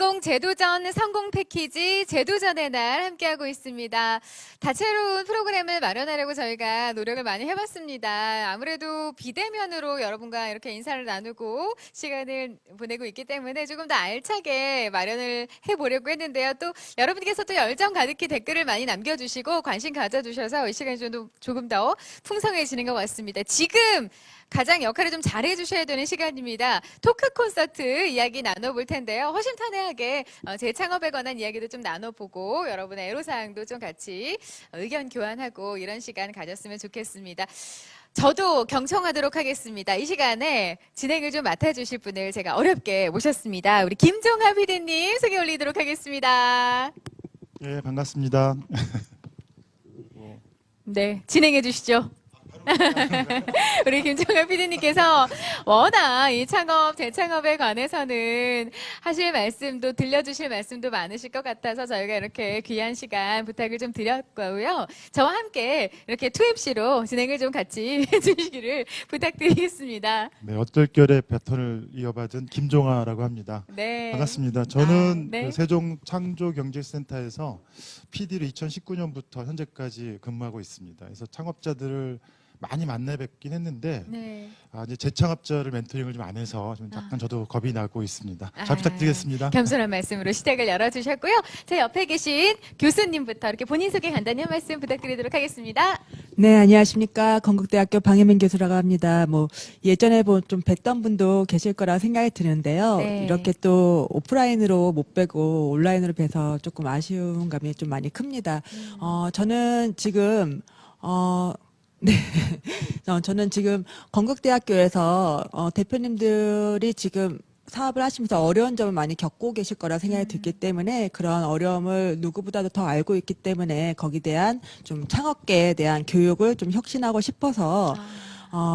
2020 제도전 성공 패키지 제도전의 날 함께하고 있습니다. 다채로운 프로그램을 마련하려고 저희가 노력을 많이 해봤습니다. 아무래도 비대면으로 여러분과 이렇게 인사를 나누고 시간을 보내고 있기 때문에 조금 더 알차게 마련을 해보려고 했는데요. 또 여러분께서 또 열정 가득히 댓글을 많이 남겨주시고 관심 가져주셔서 이 시간이 조금 더 풍성해지는 것 같습니다. 지금 가장 역할을 좀 잘해주셔야 되는 시간입니다. 토크 콘서트 이야기 나눠볼 텐데요. 허심탄회하게 재창업에 관한 이야기도 좀 나눠보고 여러분의 애로사항도 좀 같이 의견 교환하고 이런 시간 가졌으면 좋겠습니다. 저도 경청하도록 하겠습니다. 이 시간에 진행을 좀 맡아주실 분을 제가 어렵게 모셨습니다. 우리 김종하 PD님 소개 올리도록 하겠습니다. 예, 반갑습니다. 네, 진행해 주시죠. 우리 김종하 PD님께서 워낙 이 창업, 재창업에 관해서는 하실 말씀도 들려주실 말씀도 많으실 것 같아서 저희가 이렇게 귀한 시간 부탁을 좀 드렸고요. 저와 함께 이렇게 투입시로 진행을 좀 같이 해주시기를 부탁드리겠습니다. 네, 어떨결에 바톤을 이어받은 김종하라고 합니다. 네. 반갑습니다. 저는 네. 그 세종창조경제센터에서 PD로 2019년부터 현재까지 근무하고 있습니다. 그래서 창업자들을 많이 만나 뵙긴 했는데 네. 이제 재창업자를 멘토링을 좀 안 해서 좀 약간 저도 겁이 나고 있습니다. 잘 부탁드리겠습니다. 겸손한 말씀으로 시작을 열어주셨고요. 제 옆에 계신 교수님부터 이렇게 본인 소개 간단히 한 말씀 부탁드리도록 하겠습니다. 네, 안녕하십니까. 건국대학교 방혜민 교수라고 합니다. 예전에 좀 뵀던 분도 계실 거라 생각이 드는데요. 네. 이렇게 또 오프라인으로 못 뵈고 온라인으로 뵈서 조금 아쉬운 감이 좀 많이 큽니다. 저는 지금, 네. 저는 지금 건국대학교에서 대표님들이 지금 사업을 하시면서 어려운 점을 많이 겪고 계실 거라 생각이 들기 때문에 그런 어려움을 누구보다도 더 알고 있기 때문에 거기에 대한 좀 창업계에 대한 교육을 좀 혁신하고 싶어서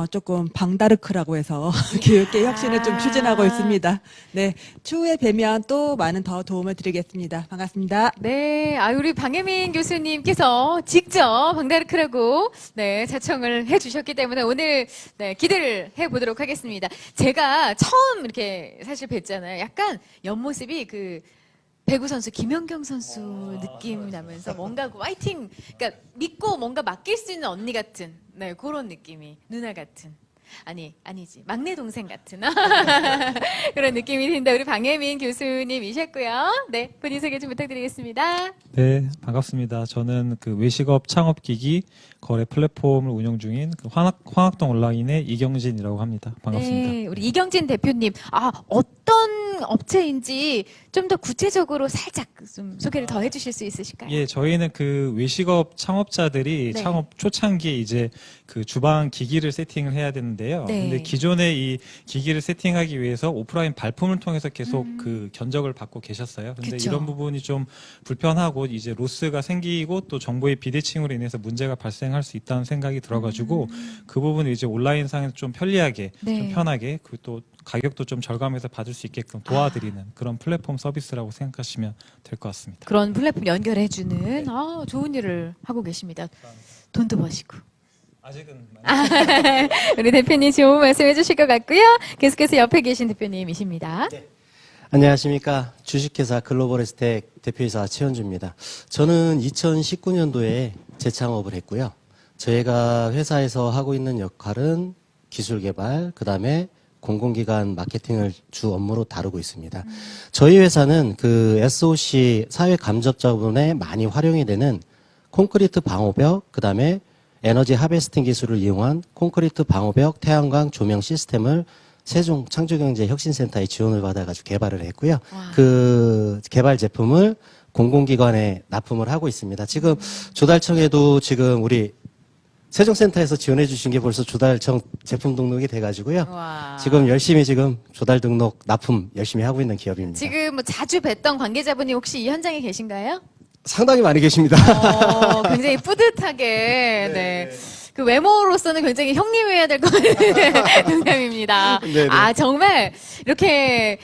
조금 방다르크라고 해서 교육계 혁신을 좀 추진하고 있습니다. 네. 추후에 뵈면 또 많은 더 도움을 드리겠습니다. 반갑습니다. 네, 우리 방혜민 교수님께서 직접 방다르크라고 네, 자청을 해주셨기 때문에 오늘 네, 기대를 해보도록 하겠습니다. 제가 처음 이렇게 사실 뵀잖아요. 약간 옆모습이 그 배구 선수 김연경 선수 느낌 나면서 뭔가 그 화이팅, 그러니까 믿고 뭔가 맡길 수 있는 언니 같은 네, 그런 느낌이 누나 같은. 아니지. 막내 동생 같은 그런 느낌이 든다. 우리 방혜민 교수님이셨고요. 네, 본인 소개 좀 부탁드리겠습니다. 네, 반갑습니다. 저는 그 외식업 창업기기 거래 플랫폼을 운영 중인 그 황학동 온라인의 이경진이라고 합니다. 반갑습니다. 네, 우리 이경진 대표님. 어떤 업체인지 좀 더 구체적으로 살짝 좀 소개를 더 해주실 수 있으실까요? 예, 저희는 그 외식업 창업자들이 네. 창업 초창기에 이제 그 주방 기기를 세팅을 해야 되는데요. 네. 근데 기존에 이 기기를 세팅하기 위해서 오프라인 발품을 통해서 계속 그 견적을 받고 계셨어요. 근데 그쵸. 이런 부분이 좀 불편하고 이제 로스가 생기고 또 정보의 비대칭으로 인해서 문제가 발생할 수 있다는 생각이 들어가지고 그 부분을 이제 온라인 상에서 좀 편리하게 네. 좀 편하게 그리고 또 가격도 좀 절감해서 받을 수 있게끔 도와드리는 그런 플랫폼 서비스라고 생각하시면 될 것 같습니다. 그런 플랫폼 연결해주는 좋은 일을 하고 계십니다. 돈도 버시고. 아직은 우리 대표님 좋은 말씀 해주실 것 같고요. 계속해서 옆에 계신 대표님이십니다. 안녕하십니까. 주식회사 글로벌에스텍 대표이사 최현주입니다. 저는 2019년도에 재창업을 했고요. 저희가 회사에서 하고 있는 역할은 기술 개발, 그 다음에 공공기관 마케팅을 주 업무로 다루고 있습니다. 저희 회사는 그 SOC 사회 감적 자본에 많이 활용이 되는 콘크리트 방호벽, 그 다음에 에너지 하베스팅 기술을 이용한 콘크리트 방호벽 태양광 조명 시스템을 세종 창조경제혁신센터의 지원을 받아가지고 개발을 했고요. 와. 그 개발 제품을 공공기관에 납품을 하고 있습니다. 지금 조달청에도 지금 우리 세종센터에서 지원해 주신 게 벌써 조달청 제품 등록이 돼가지고요. 와. 지금 열심히 지금 조달 등록 납품 열심히 하고 있는 기업입니다. 지금 뭐 자주 뵀던 관계자분이 혹시 이 현장에 계신가요? 상당히 많이 계십니다. 굉장히 뿌듯하게, 네. 그 외모로서는 굉장히 형님이어야 될 것 같은 농담입니다. 네네. 정말 이렇게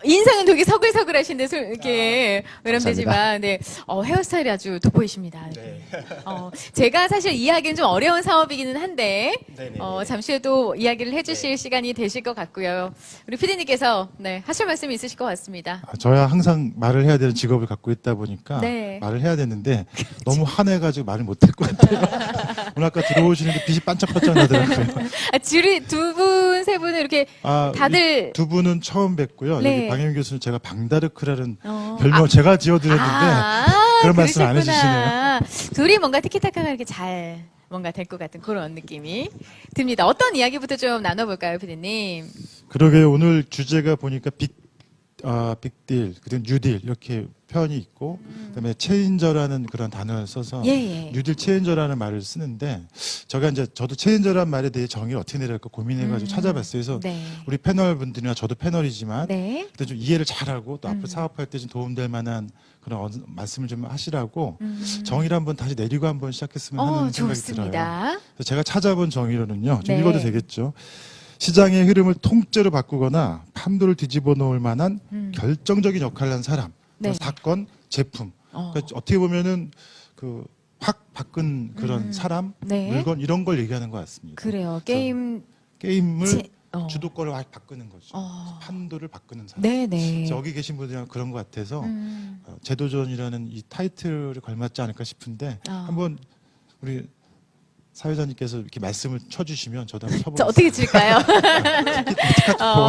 인상은 되게 서글서글하신데 이렇게 외람되지만 네, 헤어스타일이 아주 돋보이십니다. 제가 사실 이해하기는 좀 어려운 사업이기는 한데 잠시 후에 또 이야기를 해주실 시간이 되실 것 같고요. 우리 PD님께서 네, 하실 말씀이 있으실 것 같습니다. 저야 항상 말을 해야 되는 직업을 갖고 있다 보니까 네. 말을 해야 되는데 너무 화내가지고 말을 못할 것 같아요. 오늘 아까 들어오시는데 빛이 반짝반짝 나더라고요. 줄이 두 분, 세 분은 이렇게 다들 이두 분은 처음 뵙고요. 네. 여기 방혜민 교수는 제가 방다르크라는 별명 제가 지어드렸는데 그런 말씀 안 그러셨구나. 둘이 뭔가 티키타카가 이렇게 잘 뭔가 될 것 같은 그런 느낌이 듭니다. 어떤 이야기부터 좀 나눠볼까요, 피디님? 그러게요. 오늘 주제가 보니까 빅딜, 그다음 뉴딜 이렇게 표현이 있고 그다음에 체인저라는 그런 단어를 써서 예. 뉴딜 체인저라는 말을 쓰는데 저도 체인저라는 말에 대해 정의를 어떻게 내릴까 고민해가지고 찾아봤어요. 그래서 네. 우리 패널 분들이나 저도 패널이지만 네. 그때 좀 이해를 잘하고 또 앞으로 사업할 때 좀 도움될 만한 그런 말씀을 좀 하시라고 정의를 한번 다시 내리고 한번 시작했으면 하는 생각이 들어요. 좋습니다. 그래서 제가 찾아본 정의로는요. 좀 네. 읽어도 되겠죠. 시장의 흐름을 통째로 바꾸거나 판도를 뒤집어 놓을 만한 결정적인 역할을 한 사람, 네. 사건, 제품. 그러니까 어떻게 보면은 확 바꾼 그런 사람, 네. 물건 이런 걸 얘기하는 것 같습니다. 그래요. 게임을 게임을 주도권을 확 바꾸는 거죠. 판도를 바꾸는 사람. 네네. 그래서 여기 계신 분들이랑 그런 것 같아서 제도전이라는 이 타이틀을 걸맞지 않을까 싶은데 한번 우리 사회자님께서 이렇게 말씀을 쳐주시면 저도 한번 저 쳐보겠습니다. 어떻게 칠까요?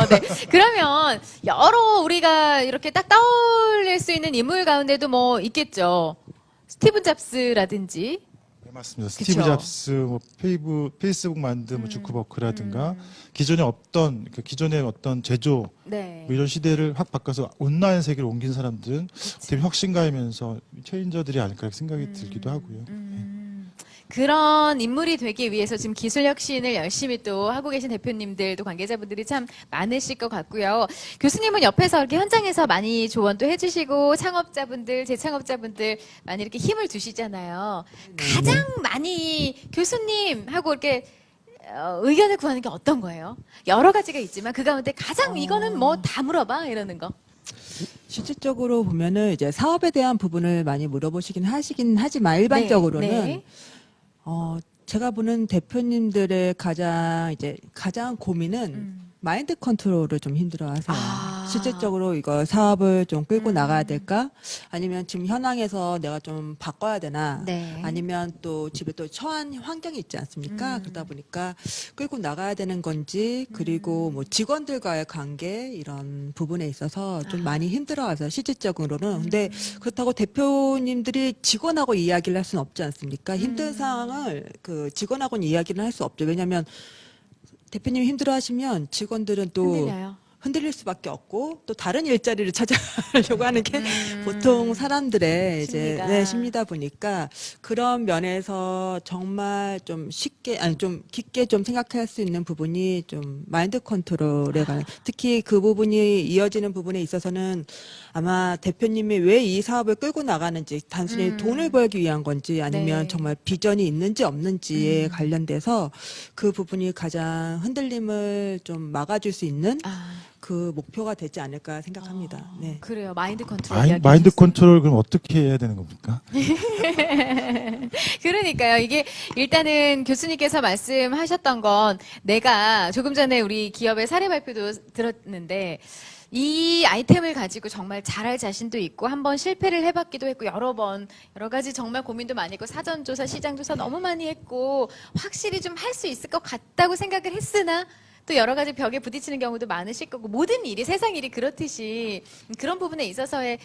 네. 그러면 여러 우리가 이렇게 딱 떠올릴 수 있는 인물 가운데도 뭐 있겠죠. 스티브 잡스라든지. 네, 맞습니다. 그쵸? 스티브 잡스, 뭐 페이스북 만든 뭐 주크버크라든가 기존의 어떤 제조 네. 뭐 이런 시대를 확 바꿔서 온라인 세계를 옮긴 사람들은 되게 혁신가이면서 체인저들이 아닐까 이렇게 생각이 들기도 하고요. 그런 인물이 되기 위해서 지금 기술 혁신을 열심히 또 하고 계신 대표님들도 관계자분들이 참 많으실 것 같고요. 교수님은 옆에서 이렇게 현장에서 많이 조언도 해주시고 창업자분들, 재창업자분들 많이 이렇게 힘을 주시잖아요. 가장 많이 교수님 하고 이렇게 의견을 구하는 게 어떤 거예요? 여러 가지가 있지만 그 가운데 가장 이거는 뭐 다 물어봐 이러는 거. 실질적으로 보면은 이제 사업에 대한 부분을 많이 물어보시긴 하지만 일반적으로는 네. 제가 보는 대표님들의 가장 고민은 마인드 컨트롤을 좀 힘들어하세요. 실질적으로 이거 사업을 좀 끌고 나가야 될까? 아니면 지금 현황에서 내가 좀 바꿔야 되나? 네. 아니면 또 집에 또 처한 환경이 있지 않습니까? 그러다 보니까 끌고 나가야 되는 건지, 그리고 뭐 직원들과의 관계 이런 부분에 있어서 좀 많이 힘들어하세요. 실질적으로는. 근데 그렇다고 대표님들이 직원하고 이야기를 할 수는 없지 않습니까? 힘든 상황을 그 직원하고는 이야기를 할 수 없죠. 왜냐하면 대표님이 힘들어하시면 직원들은 또 흔들려요. 흔들릴 수밖에 없고 또 다른 일자리를 찾아가려고 하는 게 보통 사람들의 심리가. 이제 심리다 보니까 그런 면에서 정말 좀 좀 깊게 좀 생각할 수 있는 부분이 좀 마인드 컨트롤에 관한 특히 그 부분이 이어지는 부분에 있어서는 아마 대표님이 왜 이 사업을 끌고 나가는지 단순히 돈을 벌기 위한 건지 아니면 네. 정말 비전이 있는지 없는지에 관련돼서 그 부분이 가장 흔들림을 좀 막아줄 수 있는 그 목표가 되지 않을까 생각합니다. 네. 그래요. 마인드 컨트롤 마인드 이야기하셨어요. 컨트롤 그럼 어떻게 해야 되는 겁니까? 그러니까요. 이게 일단은 교수님께서 말씀하셨던 건 내가 조금 전에 우리 기업의 사례 발표도 들었는데 이 아이템을 가지고 정말 잘할 자신도 있고 한번 실패를 해봤기도 했고 여러 가지 정말 고민도 많이 했고 사전조사, 시장조사 너무 많이 했고 확실히 좀 할 수 있을 것 같다고 생각을 했으나 또 여러 가지 벽에 부딪히는 경우도 많으실 거고 모든 일이 세상 일이 그렇듯이 그런 부분에 있어서의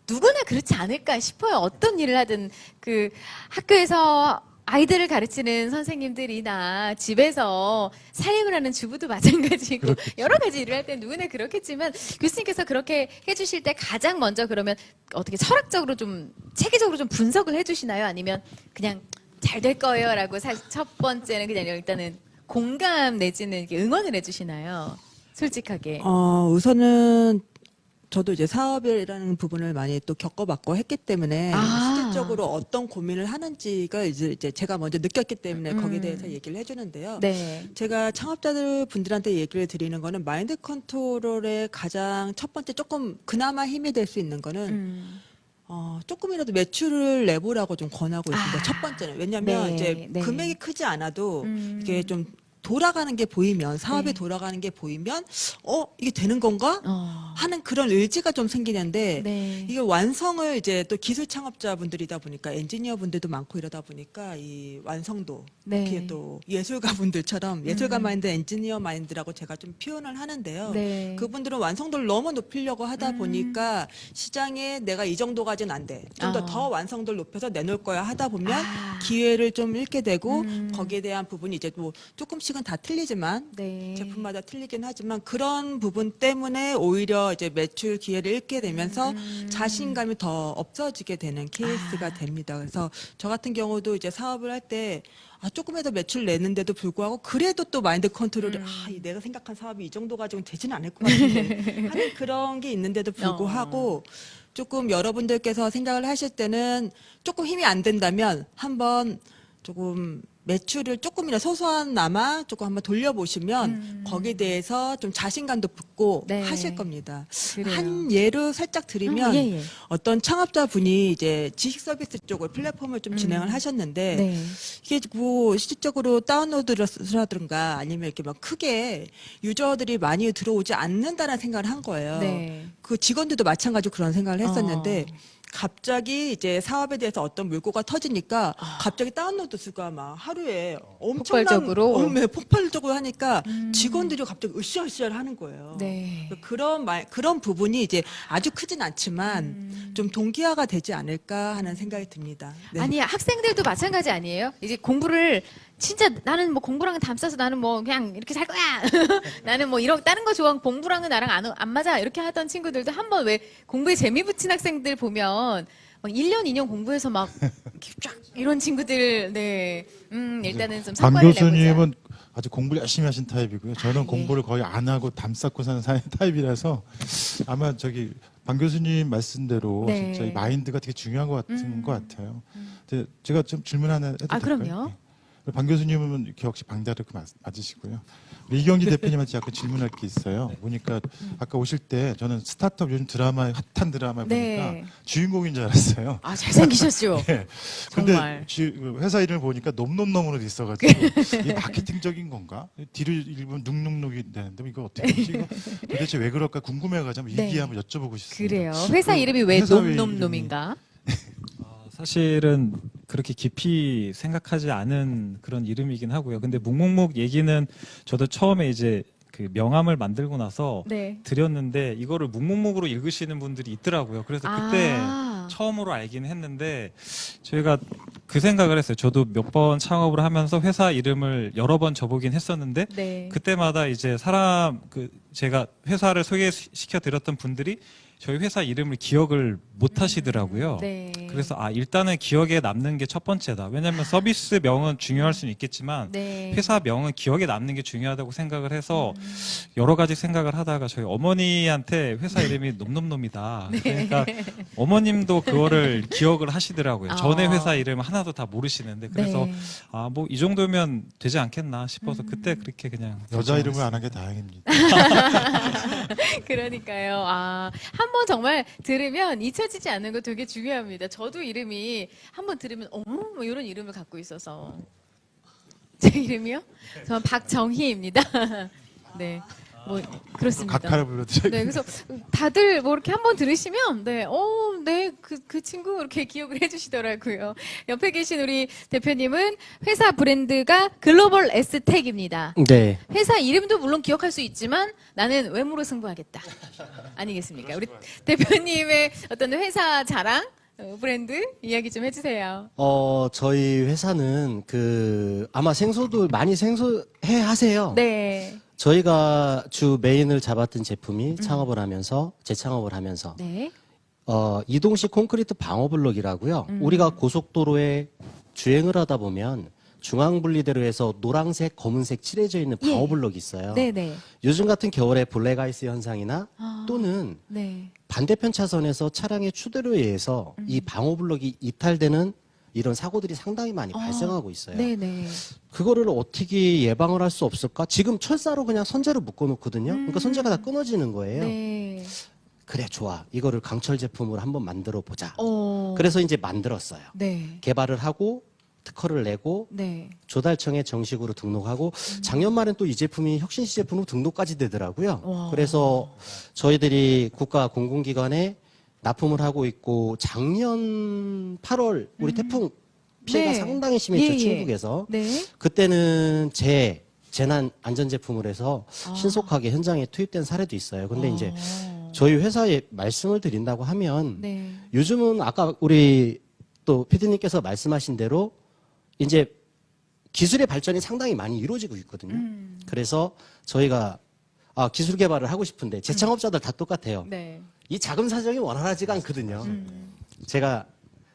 누구나 그렇지 않을까 싶어요. 어떤 일을 하든 그 학교에서 아이들을 가르치는 선생님들이나 집에서 사육을 하는 주부도 마찬가지고 그렇겠죠. 여러 가지 일을 할 때 누구나 그렇겠지만 교수님께서 그렇게 해주실 때 가장 먼저 그러면 어떻게 철학적으로 좀 체계적으로 좀 분석을 해주시나요? 아니면 그냥 잘 될 거예요라고 첫 번째는 그냥 일단은 공감 내지는 이렇게 응원을 해주시나요? 솔직하게. 우선은 저도 이제 사업이라는 부분을 많이 또 겪어봤고 했기 때문에 아. 실질적으로 어떤 고민을 하는지가 이제 제가 먼저 느꼈기 때문에 거기에 대해서 얘기를 해주는데요. 네. 제가 창업자들 분들한테 얘기를 드리는 거는 마인드 컨트롤의 가장 첫 번째 조금 그나마 힘이 될 수 있는 거는 조금이라도 매출을 내보라고 좀 권하고 있습니다. 아. 첫 번째는. 왜냐하면 네, 이제 네. 금액이 크지 않아도 이게 좀 돌아가는 게 보이면 사업이 네. 돌아가는 게 보이면 이게 되는 건가 하는 그런 의지가 좀 생기는데 네. 이게 완성을 이제 또 기술 창업자분들이다 보니까 엔지니어 분들도 많고 이러다 보니까 이 완성도 네. 특히 또 예술가 분들처럼 예술가 마인드, 엔지니어 마인드라고 제가 좀 표현을 하는데요. 네. 그분들은 완성도를 너무 높이려고 하다 보니까 시장에 내가 이 정도 가지는 안 돼. 좀 더 완성도를 높여서 내놓을 거야 하다 보면 기회를 좀 잃게 되고 거기에 대한 부분이 이제 뭐 조금씩은 다 틀리지만 네. 제품마다 틀리긴 하지만 그런 부분 때문에 오히려 이제 매출 기회를 잃게 되면서 자신감이 더 없어지게 되는 케이스가 됩니다. 그래서 저 같은 경우도 이제 사업을 할 때 조금이라도 매출 내는데도 불구하고 그래도 또 마인드 컨트롤이 내가 생각한 사업이 이 정도 가지고는 되지는 않을 것 같은데 하는 그런 게 있는데도 불구하고 조금 여러분들께서 생각을 하실 때는 조금 힘이 안 된다면 한번 조금 매출을 조금이나 소소한나마 조금 한번 돌려보시면 거기에 대해서 좀 자신감도 붙고 네. 하실 겁니다. 그래요. 한 예로 살짝 드리면 예, 예. 어떤 창업자분이 이제 지식 서비스 쪽을 플랫폼을 좀 진행을 하셨는데 네. 이게 뭐 실질적으로 다운로드라든가 아니면 이렇게 막 크게 유저들이 많이 들어오지 않는다는 생각을 한 거예요. 네. 그 직원들도 마찬가지로 그런 생각을 했었는데 갑자기 이제 사업에 대해서 어떤 물꼬가 터지니까 갑자기 다운로드 수가 막 하루에 엄청난 폭발적으로? 네, 폭발적으로 하니까 직원들이 갑자기 으쌰으쌰를 하는 거예요. 네. 그런 부분이 이제 아주 크진 않지만 좀 동기화가 되지 않을까 하는 생각이 듭니다. 네. 아니 학생들도 마찬가지 아니에요? 이제 공부를 진짜 나는 뭐 공부랑은 담싸서 나는 뭐 그냥 이렇게 살 거야. 나는 뭐 이런 다른 거 좋아. 공부랑은 나랑 안 맞아. 이렇게 하던 친구들도 한번 왜 공부에 재미 붙인 학생들 보면 막 1년, 2년 공부해서 막 이렇게 쫙 이런 친구들 네. 일단은 좀 박 성과를 내보자. 교수님은 아주 공부를 열심히 하신 타입이고요. 저는 예. 공부를 거의 안 하고 담 쌓고 사는 타입이라서 아마 박 교수님 말씀대로 네. 진짜 이 마인드가 되게 중요한 것 같아요. 근데 제가 좀 질문 하나 해도 될까요? 그럼요. 네. 박 교수님은 이렇게 역시 방대하게 맞으시고요. 우리 이경지 대표님한테 약간 질문할 게 있어요. 보니까 아까 오실 때 저는 스타트업 요즘 드라마에 핫한 드라마 보니까 네. 주인공인 줄 알았어요. 아 잘생기셨죠? 네. 정말. 근데 회사 이름을 보니까 놈놈놈으로 돼 있어가지고 이게 마케팅적인 건가? 뒤를 읽으면 눅눅눅이 되는데 이거 어떻게 되지? 이거 도대체 왜 그럴까 궁금해가지고 네. 이기 한번 여쭤보고 싶습니다. 그래요. 회사 이름이 왜 회사 왜 놈놈놈인가? 사실은 그렇게 깊이 생각하지 않은 그런 이름이긴 하고요. 근데 묵묵묵 얘기는 저도 처음에 이제 그 명함을 만들고 나서 네. 드렸는데 이거를 묵묵묵으로 읽으시는 분들이 있더라고요. 그래서 그때 아. 처음으로 알긴 했는데 저희가 그 생각을 했어요. 저도 몇 번 창업을 하면서 회사 이름을 여러 번 줘보긴 했었는데 네. 그때마다 이제 제가 회사를 소개시켜 드렸던 분들이 저희 회사 이름을 기억을 못 하시더라고요. 네. 그래서 일단은 기억에 남는 게 첫 번째다. 왜냐하면 서비스 명은 중요할 수는 있겠지만 네. 회사 명은 기억에 남는 게 중요하다고 생각을 해서 여러 가지 생각을 하다가 저희 어머니한테 회사 이름이 놈놈놈이다. 그러니까 어머님도 그거를 기억을 하시더라고요. 전에 회사 이름 하나도 다 모르시는데 그래서 네. 뭐 이 정도면 되지 않겠나 싶어서 그때 그렇게 그냥 여자 이름을 안 한 게 다행입니다. 그러니까요. 한번 정말 들으면 잊혀지지 않는 거 되게 중요합니다. 저도 이름이 한번 들으면 뭐 이런 이름을 갖고 있어서 제 이름이요? 저는 박정희입니다. 네, 뭐 그렇습니다. 각하를 불러드려요. 네, 그래서 다들 뭐 이렇게 한번 들으시면 네, 그 친구 이렇게 기억을 해주시더라고요. 옆에 계신 우리 대표님은 회사 브랜드가 글로벌 에스텍입니다. 네. 회사 이름도 물론 기억할 수 있지만 나는 외모로 승부하겠다. 아니겠습니까? 우리 대표님의 어떤 회사 자랑, 브랜드 이야기 좀 해주세요. 저희 회사는 아마 생소들 많이 생소해 하세요. 네. 저희가 주 메인을 잡았던 제품이 창업을 하면서 재창업을 하면서 네. 이동식 콘크리트 방어블럭이라고요. 우리가 고속도로에 주행을 하다 보면 중앙분리대로에서 노란색, 검은색 칠해져 있는 방어블럭이 있어요. 네네. 요즘 같은 겨울에 블랙아이스 현상이나 또는 네. 반대편 차선에서 차량의 추돌에 의해서 이 방호 블럭이 이탈되는 이런 사고들이 상당히 많이 발생하고 있어요. 네네. 그거를 어떻게 예방을 할 수 없을까? 지금 철사로 그냥 선재를 묶어놓거든요. 그러니까 선재가 다 끊어지는 거예요. 네. 그래, 좋아. 이거를 강철 제품으로 한번 만들어 보자. 어. 그래서 이제 만들었어요. 네. 개발을 하고 특허를 내고 네. 조달청에 정식으로 등록하고 작년 말엔 또 이 제품이 혁신시 제품으로 등록까지 되더라고요. 와. 그래서 저희들이 국가 공공기관에 납품을 하고 있고 작년 8월 우리 태풍 피해가 네. 상당히 심했죠. 예, 예. 충북에서. 네. 그때는 재난 안전 제품을 해서 신속하게 현장에 투입된 사례도 있어요. 근데 이제 저희 회사에 말씀을 드린다고 하면 네. 요즘은 아까 우리 또 PD님께서 말씀하신 대로 이제 기술의 발전이 상당히 많이 이루어지고 있거든요. 그래서 저희가 기술 개발을 하고 싶은데 재창업자들 다 똑같아요. 네. 이 자금 사정이 원활하지가 않거든요. 제가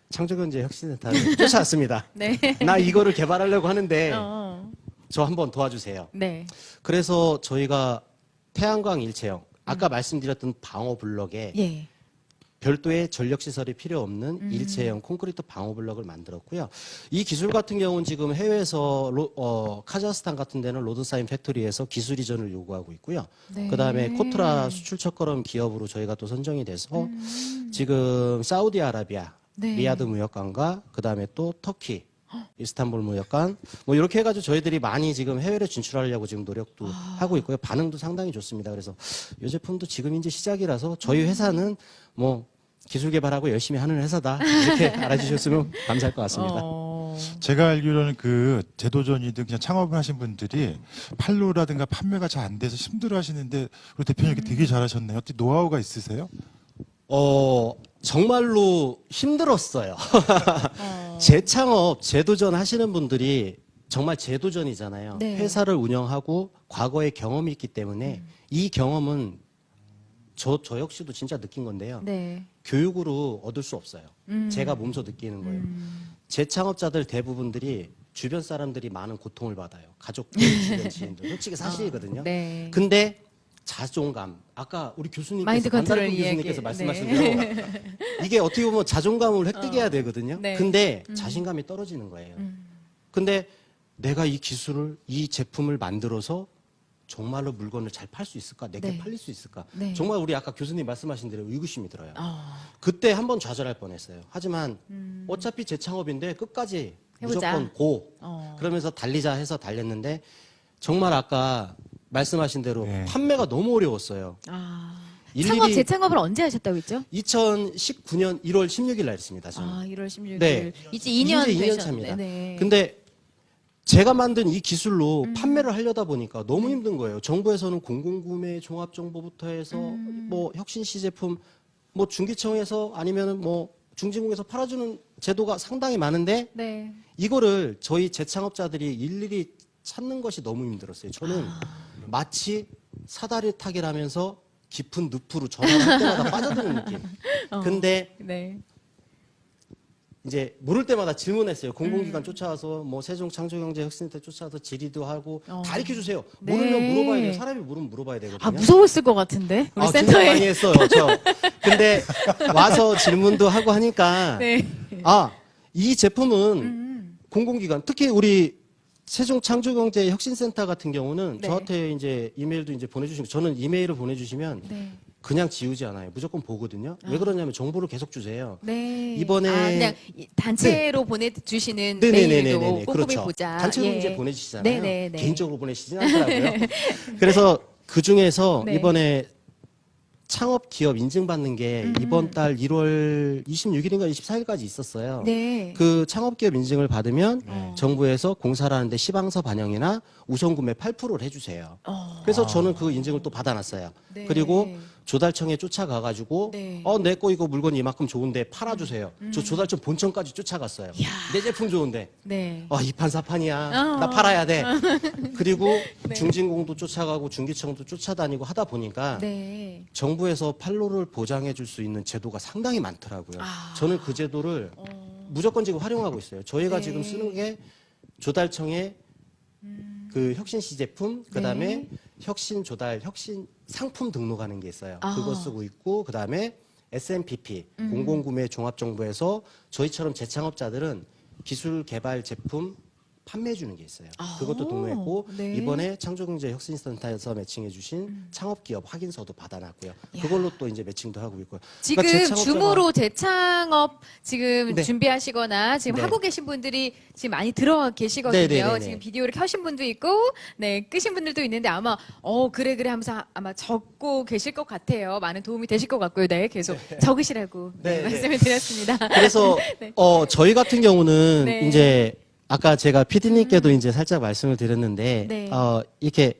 창조경제 혁신센터를 쫓아왔습니다. 네. 나 이거를 개발하려고 하는데 어. 저 한번 도와주세요. 네. 그래서 저희가 태양광 일체형 아까 말씀드렸던 방호 블럭에 예. 별도의 전력 시설이 필요 없는 일체형 콘크리트 방호 블럭을 만들었고요. 이 기술 같은 경우는 지금 해외에서 카자흐스탄 같은 데는 로드사인 팩토리에서 기술 이전을 요구하고 있고요. 네. 그다음에 코트라 수출 첫걸음 기업으로 저희가 또 선정이 돼서 지금 사우디아라비아 네. 리야드 무역관과 그다음에 또 터키 이스탄불 무역관 뭐 이렇게 해가지고 저희들이 많이 지금 해외로 진출하려고 지금 노력도 하고 있고요. 반응도 상당히 좋습니다. 그래서 이 제품도 지금 이제 시작이라서 저희 회사는 뭐 기술 개발하고 열심히 하는 회사다 이렇게 알아주셨으면 감사할 것 같습니다. 제가 알기로는 그 제도전이든 그냥 창업을 하신 분들이 판로라든가 판매가 잘 안 돼서 힘들어 하시는데 우리 대표님 되게 잘하셨네요. 어떻게 노하우가 있으세요? 정말로 힘들었어요. 재창업, 재도전 하시는 분들이 정말 재도전이잖아요. 네. 회사를 운영하고 과거의 경험이 있기 때문에 이 경험은 저 역시도 진짜 느낀 건데요. 네. 교육으로 얻을 수 없어요. 제가 몸소 느끼는 거예요. 재창업자들 대부분들이 주변 사람들이 많은 고통을 받아요. 가족들, 주변 지인들. 솔직히 사실이거든요. 네. 근데 자존감. 아까 우리 교수님께서 마인드 컨트롤 반달곰 교수님께서 이야기. 말씀하신 네. 대로 이게 어떻게 보면 자존감을 획득해야 되거든요. 네. 근데 자신감이 떨어지는 거예요. 근데 내가 이 기술을 이 제품을 만들어서 정말로 물건을 잘 팔 수 있을까? 내게 네. 팔릴 수 있을까? 네. 정말 우리 아까 교수님 말씀하신 대로 의구심이 들어요. 아. 그때 한번 좌절할 뻔했어요. 하지만 어차피 재창업인데 끝까지 해보자. 무조건 고. 어. 그러면서 달리자 해서 달렸는데 정말 아까 말씀하신 대로 네. 판매가 너무 어려웠어요. 아. 일일이 창업 재창업을 언제 하셨다고 했죠? 2019년 1월 16일 날 했습니다. 저는. 아, 1월 16일. 네. 이제 2년 이제 2년 되셨는데. 차입니다. 네. 근데 제가 만든 이 기술로 판매를 하려다 보니까 너무 힘든 거예요. 정부에서는 공공구매 종합정보부터 해서 뭐 혁신시 제품 뭐 중기청에서 아니면은 뭐 중진국에서 팔아주는 제도가 상당히 많은데 네. 이거를 저희 재창업자들이 일일이 찾는 것이 너무 힘들었어요. 저는 마치 사다리 타기를 하면서 깊은 늪으로 전화를 할 때마다 빠져드는 느낌. 근데 네. 이제 물을 때마다 질문했어요. 공공기관 쫓아와서 뭐 세종창조경제혁신센터 쫓아와서 질의도 하고 다 가르쳐 주세요. 네. 모르면 물어봐야 돼요. 사람이 물으면 물어봐야 되거든요. 아, 무서웠을 것 같은데. 우리 진짜 센터에. 많이 했어요. 근데 와서 질문도 하고 하니까 네. 이 제품은 공공기관 특히 우리 세종창조경제혁신센터 같은 경우는 네. 저한테 이제 이메일도 이제 보내주시고 저는 이메일을 보내주시면 네. 그냥 지우지 않아요. 무조건 보거든요. 왜 그러냐면 정보를 계속 주세요. 네. 이번에- 그냥 단체로 보내주시는 네네네네네. 메일도 꼼꼼히 그렇죠. 보자. 단체로 예. 이제 보내주시잖아요. 네네네. 개인적으로 보내시진 않더라고요. 그래서 그 중에서 네. 이번에 창업 기업 인증받는 게 이번 달 1월 26일인가 24일까지 있었어요. 네. 그 창업 기업 인증을 받으면 정부에서 공사를 하는데 시방서 반영이나 우선 구매 8%를 해주세요. 그래서 저는 그 인증을 또 받아놨어요. 네. 그리고 조달청에 쫓아가가지고 네. 내 거 이거 물건이 이만큼 좋은데 팔아주세요. 저 조달청 본청까지 쫓아갔어요. 내 제품 좋은데 네. 이판사판이야. 어. 나 팔아야 돼. 그리고 중진공도 쫓아가고 중기청도 쫓아다니고 하다 보니까 네. 정부에서 판로를 보장해 줄 수 있는 제도가 상당히 많더라고요. 저는 그 제도를 무조건 지금 활용하고 있어요. 저희가 네. 지금 쓰는 게 조달청의 그 혁신시 제품, 그다음에 혁신 조달, 혁신 상품 등록하는 게 있어요. 그거 쓰고 있고 그다음에 SMPP 공공구매 종합정보에서 저희처럼 재창업자들은 기술 개발 제품 판매해 주는 게 있어요. 그것도 등록했고 네. 이번에 창조경제혁신센터에서 매칭해 주신 창업기업 확인서도 받아놨고요. 그걸로 또 이제 매칭도 하고 있고요. 지금 그러니까 재창업자가- 줌으로 재창업 지금 네. 준비하시거나 지금 네. 하고 계신 분들이 지금 많이 들어와 계시거든요. 네네네네. 지금 비디오를 켜신 분도 있고, 네, 끄신 분들도 있는데 아마, 그래 하면서 아마 적고 계실 것 같아요. 많은 도움이 되실 것 같고요. 네, 계속 적으시라고 네, 네, 네. 말씀을 드렸습니다. 그래서 저희 같은 경우는 네. 이제 아까 제가 PD님께도 이제 살짝 말씀을 드렸는데 네. 이렇게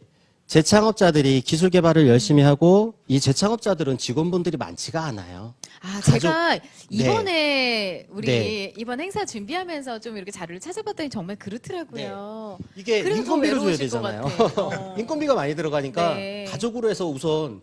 재창업자들이 기술 개발을 열심히 하고 이 재창업자들은 직원분들이 많지가 않아요. 아, 가족- 제가 이번에 우리 네. 이번 행사 준비하면서 좀 이렇게 자료를 찾아봤더니 정말 그렇더라고요. 이게 그래서 더 인건비를 줘야 외로우실 것 되잖아요. 같아요. 인건비가 많이 들어가니까 네. 가족으로 해서 우선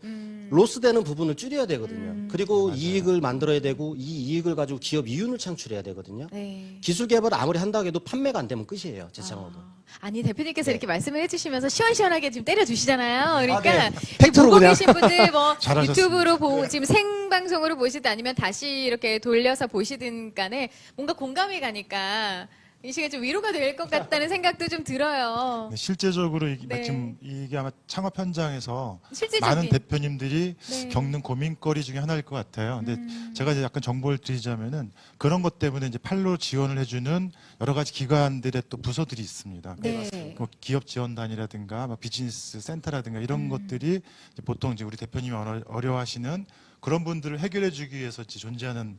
로스되는 부분을 줄여야 되거든요. 그리고 이익을 만들어야 되고 이 이익을 가지고 기업 이윤을 창출해야 되거든요. 네. 기술 개발을 아무리 한다고 해도 판매가 안 되면 끝이에요. 재창업은. 아니 대표님께서 네. 이렇게 말씀을 해주시면서 시원시원하게 지금 때려주시잖아요. 그러니까 네. 팩트로 보고 그냥. 계신 분들 뭐 잘하셨습니다. 유튜브로 보고 지금 생방송으로 보시든 아니면 다시 이렇게 돌려서 보시든 간에 뭔가 공감이 가니까 이 시간 좀 위로가 될 것 같다는 생각도 좀 들어요. 네, 실제적으로 네. 지금 이게 아마 창업 현장에서 실질적인 많은 대표님들이 네. 겪는 고민거리 중에 하나일 것 같아요. 근데 제가 이제 약간 정보를 드리자면은 그런 것 때문에 이제 팔로 지원을 해주는 여러 가지 기관들의 또 부서들이 있습니다. 네. 뭐 기업 지원단이라든가 뭐 비즈니스 센터라든가 이런 것들이 이제 보통 이제 우리 대표님이 어려워하시는 그런 분들을 해결해주기 위해서 이제 존재하는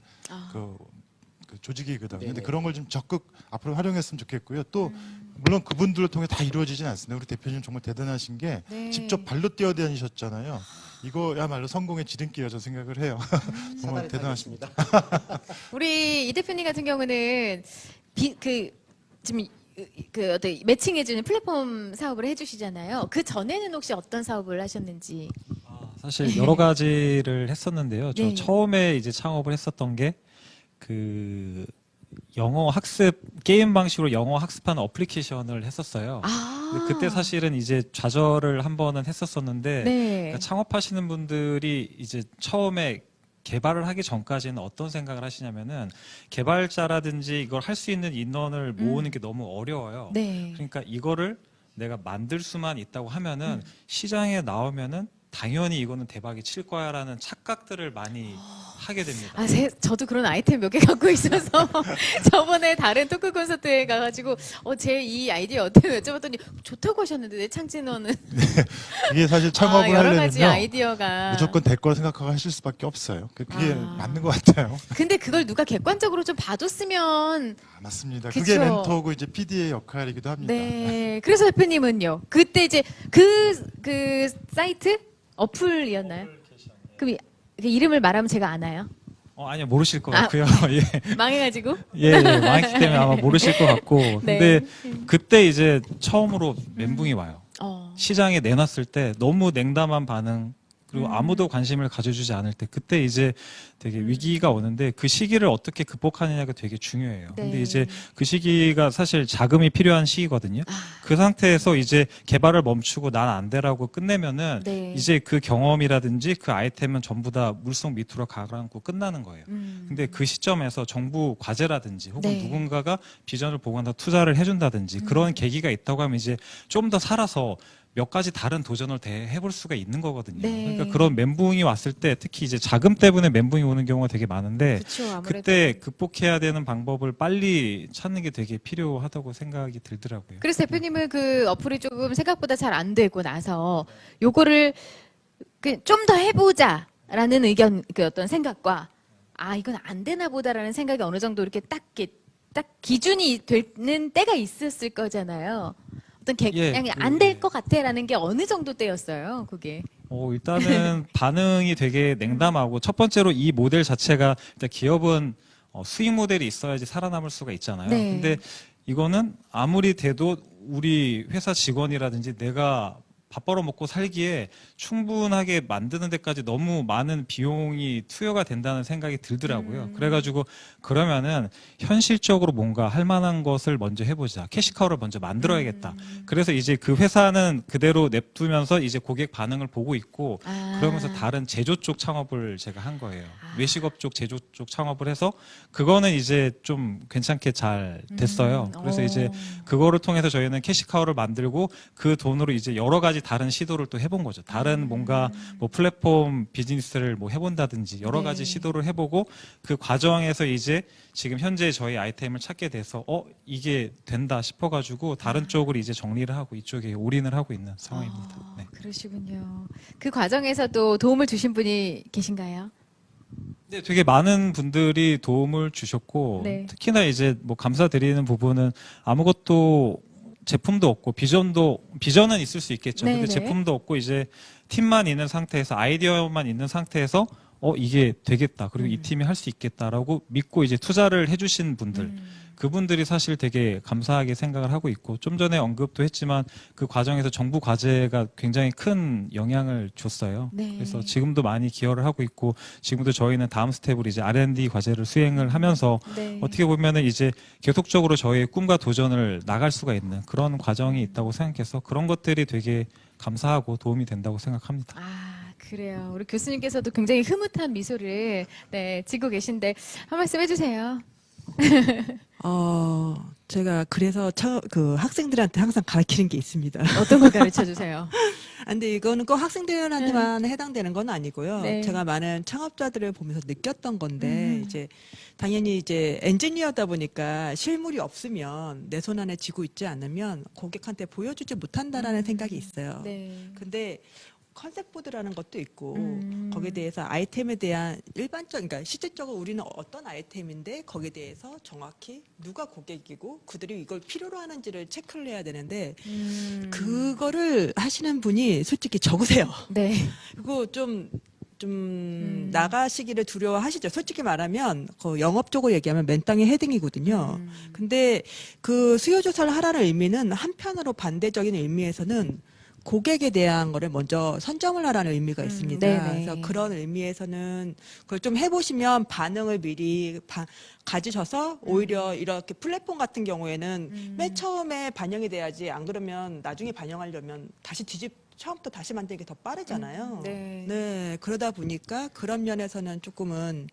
그 조직이거든요. 근데 네네. 그런 걸 좀 적극 앞으로 활용했으면 좋겠고요. 또 물론 그분들을 통해 다 이루어지진 않습니다. 우리 대표님 정말 대단하신 게 네. 직접 발로 뛰어다니셨잖아요. 이거야말로 성공의 지름길이라 저 생각을 해요. 정말 사다리 대단하십니다. 타겠습니다. 우리 이 대표님 같은 경우는 지금 그 어떤 매칭해주는 플랫폼 사업을 해주시잖아요. 그 전에는 혹시 어떤 사업을 하셨는지? 사실 여러 가지를 했었는데요. 저 네. 처음에 이제 창업을 했었던 게 그 영어 학습 게임 방식으로 영어 학습하는 어플리케이션을 했었어요. 근데 그때 사실은 이제 좌절을 한 번은 했었었는데 네. 그러니까 창업하시는 분들이 이제 처음에 개발을 하기 전까지는 어떤 생각을 하시냐면은 개발자라든지 이걸 할 수 있는 인원을 모으는 게 너무 어려워요. 네. 그러니까 이거를 내가 만들 수만 있다고 하면은 시장에 나오면은 당연히 이거는 대박이 칠 거야라는 착각들을 많이 하게 됩니다. 저도 그런 아이템 몇 개 갖고 있어서 저번에 다른 토크 콘서트에 가가지고 제 이 아이디어 어때요? 여쭤봤더니 좋다고 하셨는데 내 창진원은 이게 사실 창업을 여러 가지 하려면요. 아이디어가 무조건 될 거라 생각하고 하실 수밖에 없어요. 그게 아. 맞는 것 같아요. 근데 그걸 누가 객관적으로 좀 봐줬으면 맞습니다. 그쵸. 그게 멘토고 이제 PD의 역할이기도 합니다. 네. 그래서 대표님은요. 그때 이제 그 사이트 어플이었나요? 그럼 그 이름을 말하면 제가 아나요? 아니요, 모르실 것 같고요. 예. 망해가지고. 예, 망했기 때문에 아마 모르실 것 같고. 네. 근데 그때 이제 처음으로 멘붕이 와요. 어. 시장에 내놨을 때 너무 냉담한 반응, 그리고 아무도 관심을 가져주지 않을 때 그때 이제 되게 위기가 오는데 그 시기를 어떻게 극복하느냐가 되게 중요해요. 네. 근데 이제 그 시기가 사실 자금이 필요한 시기거든요. 아. 그 상태에서 이제 개발을 멈추고 난 안 돼라고 끝내면은 네. 이제 그 경험이라든지 그 아이템은 전부 다 물속 밑으로 가라앉고 끝나는 거예요. 근데 그 시점에서 정부 과제라든지 혹은 네. 누군가가 비전을 보관한다 투자를 해준다든지 그런 계기가 있다고 하면 이제 좀 더 살아서 몇 가지 다른 도전을 해볼 수가 있는 거거든요. 네. 그러니까 그런 멘붕이 왔을 때 특히 이제 자금 때문에 멘붕이 오는 경우가 되게 많은데 그쵸, 아무래도. 그때 극복해야 되는 방법을 빨리 찾는 게 되게 필요하다고 생각이 들더라고요. 그래서 대표님은 그 어플이 조금 생각보다 잘 안 되고 나서 요거를 좀 더 해보자라는 의견, 그 어떤 생각과 이건 안 되나 보다라는 생각이 어느 정도 이렇게 딱 기준이 되는 때가 있었을 거잖아요. 어떤 그냥 안 될 것 같아라는 게 어느 정도 때였어요, 그게. 일단은 반응이 되게 냉담하고 첫 번째로 이 모델 자체가 일단 기업은 수익 모델이 있어야지 살아남을 수가 있잖아요. 네. 근데 이거는 아무리 돼도 우리 회사 직원이라든지 내가 밥 벌어 먹고 살기에 충분하게 만드는 데까지 너무 많은 비용이 투여가 된다는 생각이 들더라고요. 그래가지고 그러면은 현실적으로 뭔가 할 만한 것을 먼저 해보자. 캐시카우를 먼저 만들어야겠다. 그래서 이제 그 회사는 그대로 냅두면서 이제 고객 반응을 보고 있고 그러면서 다른 제조 쪽 창업을 제가 한 거예요. 외식업 쪽 제조 쪽 창업을 해서 그거는 이제 좀 괜찮게 잘 됐어요. 그래서 이제 그거를 통해서 저희는 캐시카우를 만들고 그 돈으로 이제 여러 가지 다른 시도를 또 해본 거죠. 다른 뭔가 뭐 플랫폼 비즈니스를 뭐 해본다든지 여러 네. 가지 시도를 해보고 그 과정에서 이제 지금 현재 저희 아이템을 찾게 돼서 이게 된다 싶어가지고 다른 쪽을 이제 정리를 하고 이쪽에 올인을 하고 있는 상황입니다. 네. 그러시군요. 그 과정에서 또 도움을 주신 분이 계신가요? 네, 되게 많은 분들이 도움을 주셨고 네. 특히나 이제 뭐 감사드리는 부분은 아무것도 제품도 없고 비전은 있을 수 있겠죠. 네네. 근데 제품도 없고 이제 팀만 있는 상태에서 아이디어만 있는 상태에서 이게 되겠다. 그리고 이 팀이 할 수 있겠다라고 믿고 이제 투자를 해주신 분들. 그분들이 사실 되게 감사하게 생각을 하고 있고 좀 전에 언급도 했지만 그 과정에서 정부 과제가 굉장히 큰 영향을 줬어요. 네. 그래서 지금도 많이 기여를 하고 있고 지금도 저희는 다음 스텝으로 이제 R&D 과제를 수행을 하면서 네. 어떻게 보면은 이제 계속적으로 저희의 꿈과 도전을 나갈 수가 있는 그런 과정이 있다고 생각해서 그런 것들이 되게 감사하고 도움이 된다고 생각합니다. 그래요. 우리 교수님께서도 굉장히 흐뭇한 미소를 지고 계신데 한 말씀 해주세요. 제가 그래서 그 학생들한테 항상 가르치는 게 있습니다. 어떤 걸 가르쳐 주세요? 근데 이거는 꼭 학생들한테만 해당되는 건 아니고요. 네. 제가 많은 창업자들을 보면서 느꼈던 건데 이제 당연히 이제 엔지니어다 보니까 실물이 없으면 내 손 안에 쥐고 있지 않으면 고객한테 보여주지 못한다라는 생각이 있어요. 네. 근데 컨셉보드라는 것도 있고 거기에 대해서 아이템에 대한 그러니까 실질적으로 우리는 어떤 아이템인데 거기에 대해서 정확히 누가 고객이고 그들이 이걸 필요로 하는지를 체크를 해야 되는데 그거를 하시는 분이 솔직히 적으세요. 네. 그리고 좀 나가시기를 두려워하시죠. 솔직히 말하면 그 영업적으로 얘기하면 맨땅에 헤딩이거든요. 근데 그 수요 조사를 하라는 의미는 한편으로 반대적인 의미에서는 고객에 대한 거를 먼저 선점을 하라는 의미가 있습니다. 네네. 그래서 그런 의미에서는 그걸 좀 해보시면 반응을 미리 가지셔서 오히려 이렇게 플랫폼 같은 경우에는 맨 처음에 반영이 돼야지 안 그러면 나중에 반영하려면 처음부터 다시 만드는 게 더 빠르잖아요. 네. 그러다 보니까 그런 면에서는 조금은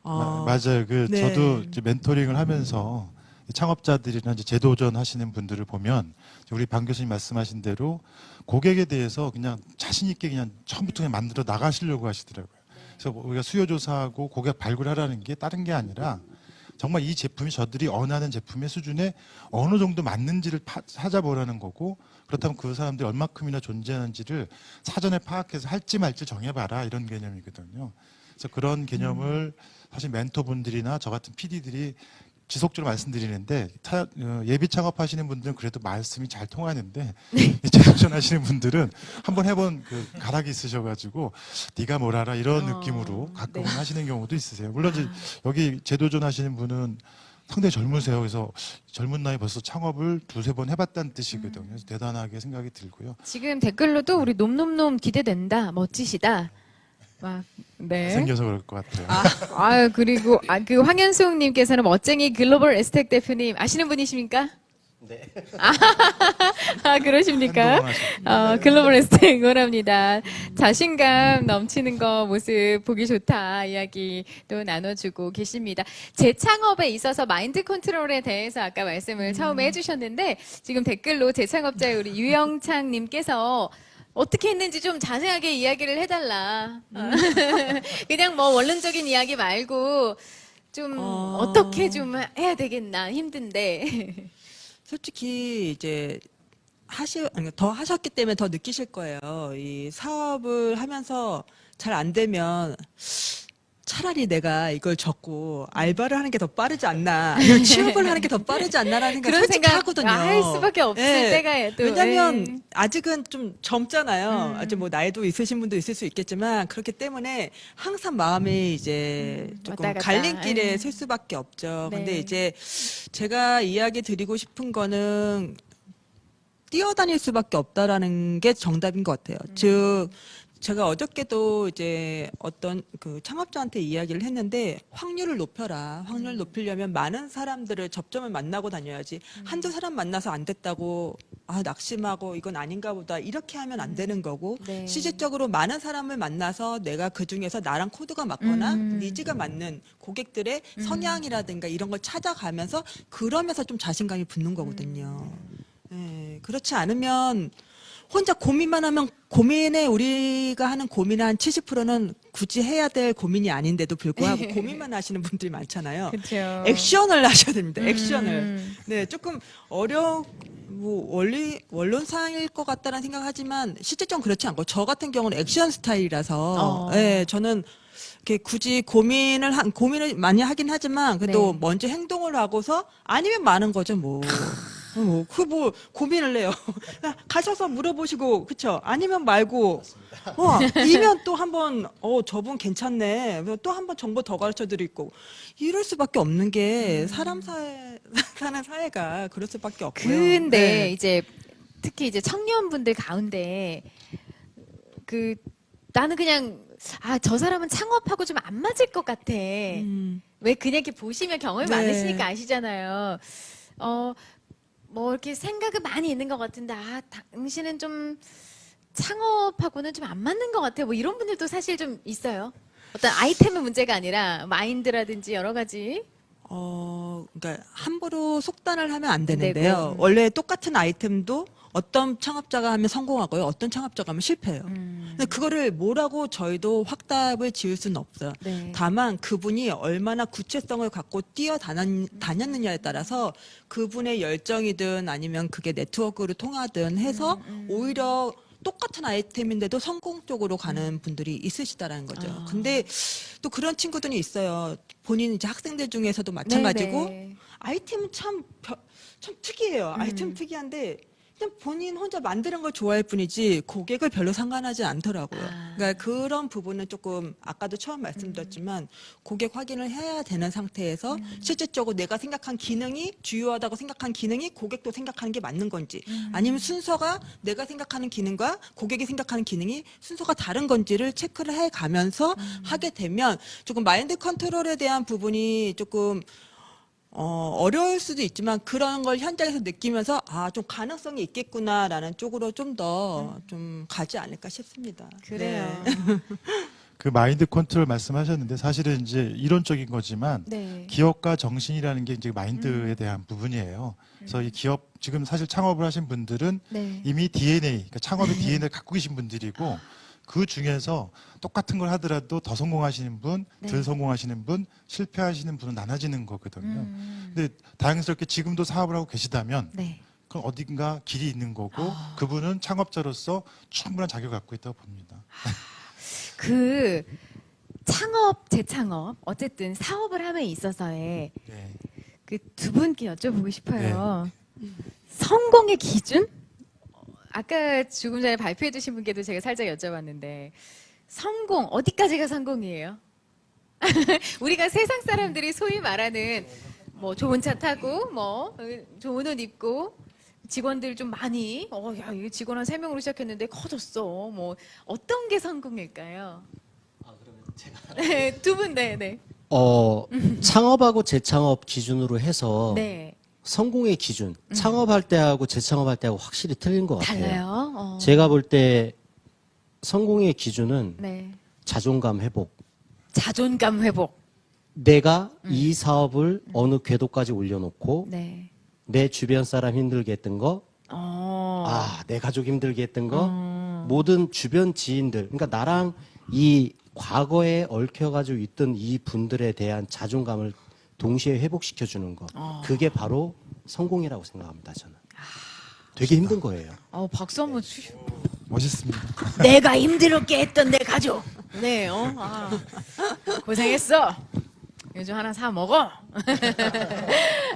맞아요. 네. 저도 이제 멘토링을 하면서 창업자들이나 이제 재도전 하시는 분들을 보면 우리 방 교수님 말씀하신 대로 고객에 대해서 그냥 자신 있게 그냥 처음부터 그냥 만들어 나가시려고 하시더라고요. 그래서 우리가 수요 조사하고 고객 발굴하라는 게 다른 게 아니라 정말 이 제품이 저들이 원하는 제품의 수준에 어느 정도 맞는지를 찾아보라는 거고 그렇다면 그 사람들이 얼마큼이나 존재하는지를 사전에 파악해서 할지 말지 정해봐라 이런 개념이거든요. 그래서 그런 개념을 사실 멘토분들이나 저 같은 PD들이 지속적으로 말씀드리는데 예비 창업하시는 분들은 그래도 말씀이 잘 통하는데 재도전 하시는 분들은 한번 해본 그 가락이 있으셔가지고 네가 뭘 알아 이런 느낌으로 가끔은 하시는 경우도 있으세요. 물론 이제 여기 재도전 하시는 분은 상당히 젊으세요. 그래서 젊은 나이 벌써 창업을 두세 번 해봤다는 뜻이거든요. 그래서 대단하게 생각이 들고요. 지금 댓글로도 우리 놈놈놈 기대된다. 멋지시다. 생겨서 그럴 것 같아요. 그리고 그 황현숙님께서는 멋쟁이 글로벌 에스텍 대표님 아시는 분이십니까? 네. 그러십니까? 글로벌 에스텍 응원합니다. 자신감 넘치는 거 모습 보기 좋다 이야기 또 나눠주고 계십니다. 재창업에 있어서 마인드 컨트롤에 대해서 아까 말씀을 처음에 해주셨는데 지금 댓글로 재창업자의 우리 유영창님께서 어떻게 했는지 좀 자세하게 이야기를 해달라. 그냥 뭐 원론적인 이야기 말고 좀 어떻게 좀 해야 되겠나 힘든데. 솔직히 이제 더 하셨기 때문에 더 느끼실 거예요. 이 사업을 하면서 잘 안 되면 차라리 내가 이걸 접고 알바를 하는 게 더 빠르지 않나, 아니면 취업을 하는 게 더 빠르지 않나라는 생각 그런 솔직히 생각 하거든요. 할 수밖에 없을 때가 또 왜냐하면 아직은 좀 젊잖아요. 아직 뭐 나이도 있으신 분도 있을 수 있겠지만 그렇기 때문에 항상 마음이 이제 조금 왔다 갔다. 갈림길에 설 수밖에 없죠. 네. 근데 이제 제가 이야기 드리고 싶은 거는 뛰어다닐 수밖에 없다라는 게 정답인 것 같아요. 즉 제가 어저께도 이제 어떤 그 창업자한테 이야기를 했는데 확률을 높여라. 확률을 높이려면 많은 사람들을 접점을 만나고 다녀야지. 한두 사람 만나서 안 됐다고 낙심하고 이건 아닌가 보다 이렇게 하면 안 되는 거고 네. 실질적으로 많은 사람을 만나서 내가 그중에서 나랑 코드가 맞거나 니즈가 맞는 고객들의 성향이라든가 이런 걸 찾아가면서 그러면서 좀 자신감이 붙는 거거든요. 예, 그렇지 않으면 혼자 고민만 하면 우리가 하는 고민의 한 70%는 굳이 해야 될 고민이 아닌데도 불구하고 고민만 하시는 분들이 많잖아요. 그렇죠. 액션을 하셔야 됩니다. 액션을. 네, 조금 원론상일 것 같다는 생각하지만 실제적으로 그렇지 않고 저 같은 경우는 액션 스타일이라서 예, 저는 이렇게 굳이 고민을 많이 하긴 하지만 그래도 네. 먼저 행동을 하고서 아니면 많은 거죠 뭐. 고민을 해요. 가셔서 물어보시고, 그쵸? 아니면 말고, 이면 또 한번, 저분 괜찮네. 또 한번 정보 더 가르쳐 드리고. 이럴 수밖에 없는 게, 사는 사회가 그럴 수밖에 없고요. 근데 네. 이제 특히 이제 청년분들 가운데 나는 그냥 저 사람은 창업하고 좀 안 맞을 것 같아. 왜 그냥 이렇게 보시면 경험이 네. 많으시니까 아시잖아요. 뭐 이렇게 생각은 많이 있는 것 같은데 당신은 좀 창업하고는 좀 안 맞는 것 같아. 뭐 이런 분들도 사실 좀 있어요. 어떤 아이템의 문제가 아니라 마인드라든지 여러 가지. 그러니까 함부로 속단을 하면 안 되는데요. 되고. 원래 똑같은 아이템도 어떤 창업자가 하면 성공하고요. 어떤 창업자가 하면 실패해요. 근데 그거를 뭐라고 저희도 확답을 지을 수는 없어요. 네. 다만 그분이 얼마나 구체성을 갖고 뛰어다녔느냐에 따라서 그분의 열정이든 아니면 그게 네트워크를 통하든 해서 오히려 똑같은 아이템인데도 성공 쪽으로 가는 분들이 있으시다라는 거죠. 근데 또 그런 친구들이 있어요. 본인 이제 학생들 중에서도 마찬가지고 네네. 아이템은 참 특이해요. 아이템 특이한데 그냥 본인 혼자 만드는 걸 좋아할 뿐이지 고객을 별로 상관하지 않더라고요. 그러니까 그런 부분은 조금 아까도 처음 말씀드렸지만 고객 확인을 해야 되는 상태에서 실질적으로 내가 생각한 기능이 주요하다고 생각한 기능이 고객도 생각하는 게 맞는 건지 아니면 순서가 내가 생각하는 기능과 고객이 생각하는 기능이 순서가 다른 건지를 체크를 해 가면서 하게 되면 조금 마인드 컨트롤에 대한 부분이 조금 어려울 수도 있지만 그런 걸 현장에서 느끼면서 좀 가능성이 있겠구나라는 쪽으로 좀 더 좀 가지 않을까 싶습니다. 그래요. 네. 그 마인드 컨트롤 말씀하셨는데 사실은 이제 이론적인 거지만 네. 기업가 정신이라는 게 이제 마인드에 대한 부분이에요. 그래서 이 기업 지금 사실 창업을 하신 분들은 네. 이미 DNA, 그러니까 창업의 DNA를 갖고 계신 분들이고 그 중에서 똑같은 걸 하더라도 더 성공하시는 분, 덜 네. 성공하시는 분, 실패하시는 분은 나눠지는 거거든요. 근데 다행스럽게 지금도 사업을 하고 계시다면 네. 그건 어딘가 길이 있는 거고 그분은 창업자로서 충분한 자격을 갖고 있다고 봅니다. 재창업, 어쨌든 사업을 함에 있어서의 네. 그 두 분께 여쭤보고 싶어요. 성공의 기준? 아까 조금 전에 발표해 주신 분께도 제가 살짝 여쭤봤는데 성공, 어디까지가 성공이에요? 우리가 세상 사람들이 소위 말하는 뭐 좋은 차 타고 뭐 좋은 옷 입고 직원들 좀 많이 야, 이거 직원 한 3명으로 시작했는데 커졌어. 뭐 어떤 게 성공일까요? 네, 두 분, 네. 창업하고 재창업 기준으로 해서 네. 성공의 기준, 창업할 때하고 재창업할 때하고 확실히 틀린 것 같아요. 달라요? 제가 볼 때 성공의 기준은 네. 자존감 회복. 자존감 회복. 내가 이 사업을 어느 궤도까지 올려놓고 네. 내 주변 사람 힘들게 했던 거, 내 가족 힘들게 했던 거, 모든 주변 지인들, 그러니까 나랑 이 과거에 얽혀가지고 있던 이 분들에 대한 자존감을 동시에 회복시켜주는 거. 그게 바로 성공이라고 생각합니다, 저는. 되게 힘든 거예요. 박수 한번 주시죠. 멋있습니다. 내가 힘들게 했던 내 가족. 네, 고생했어. 요즘 하나 사 먹어.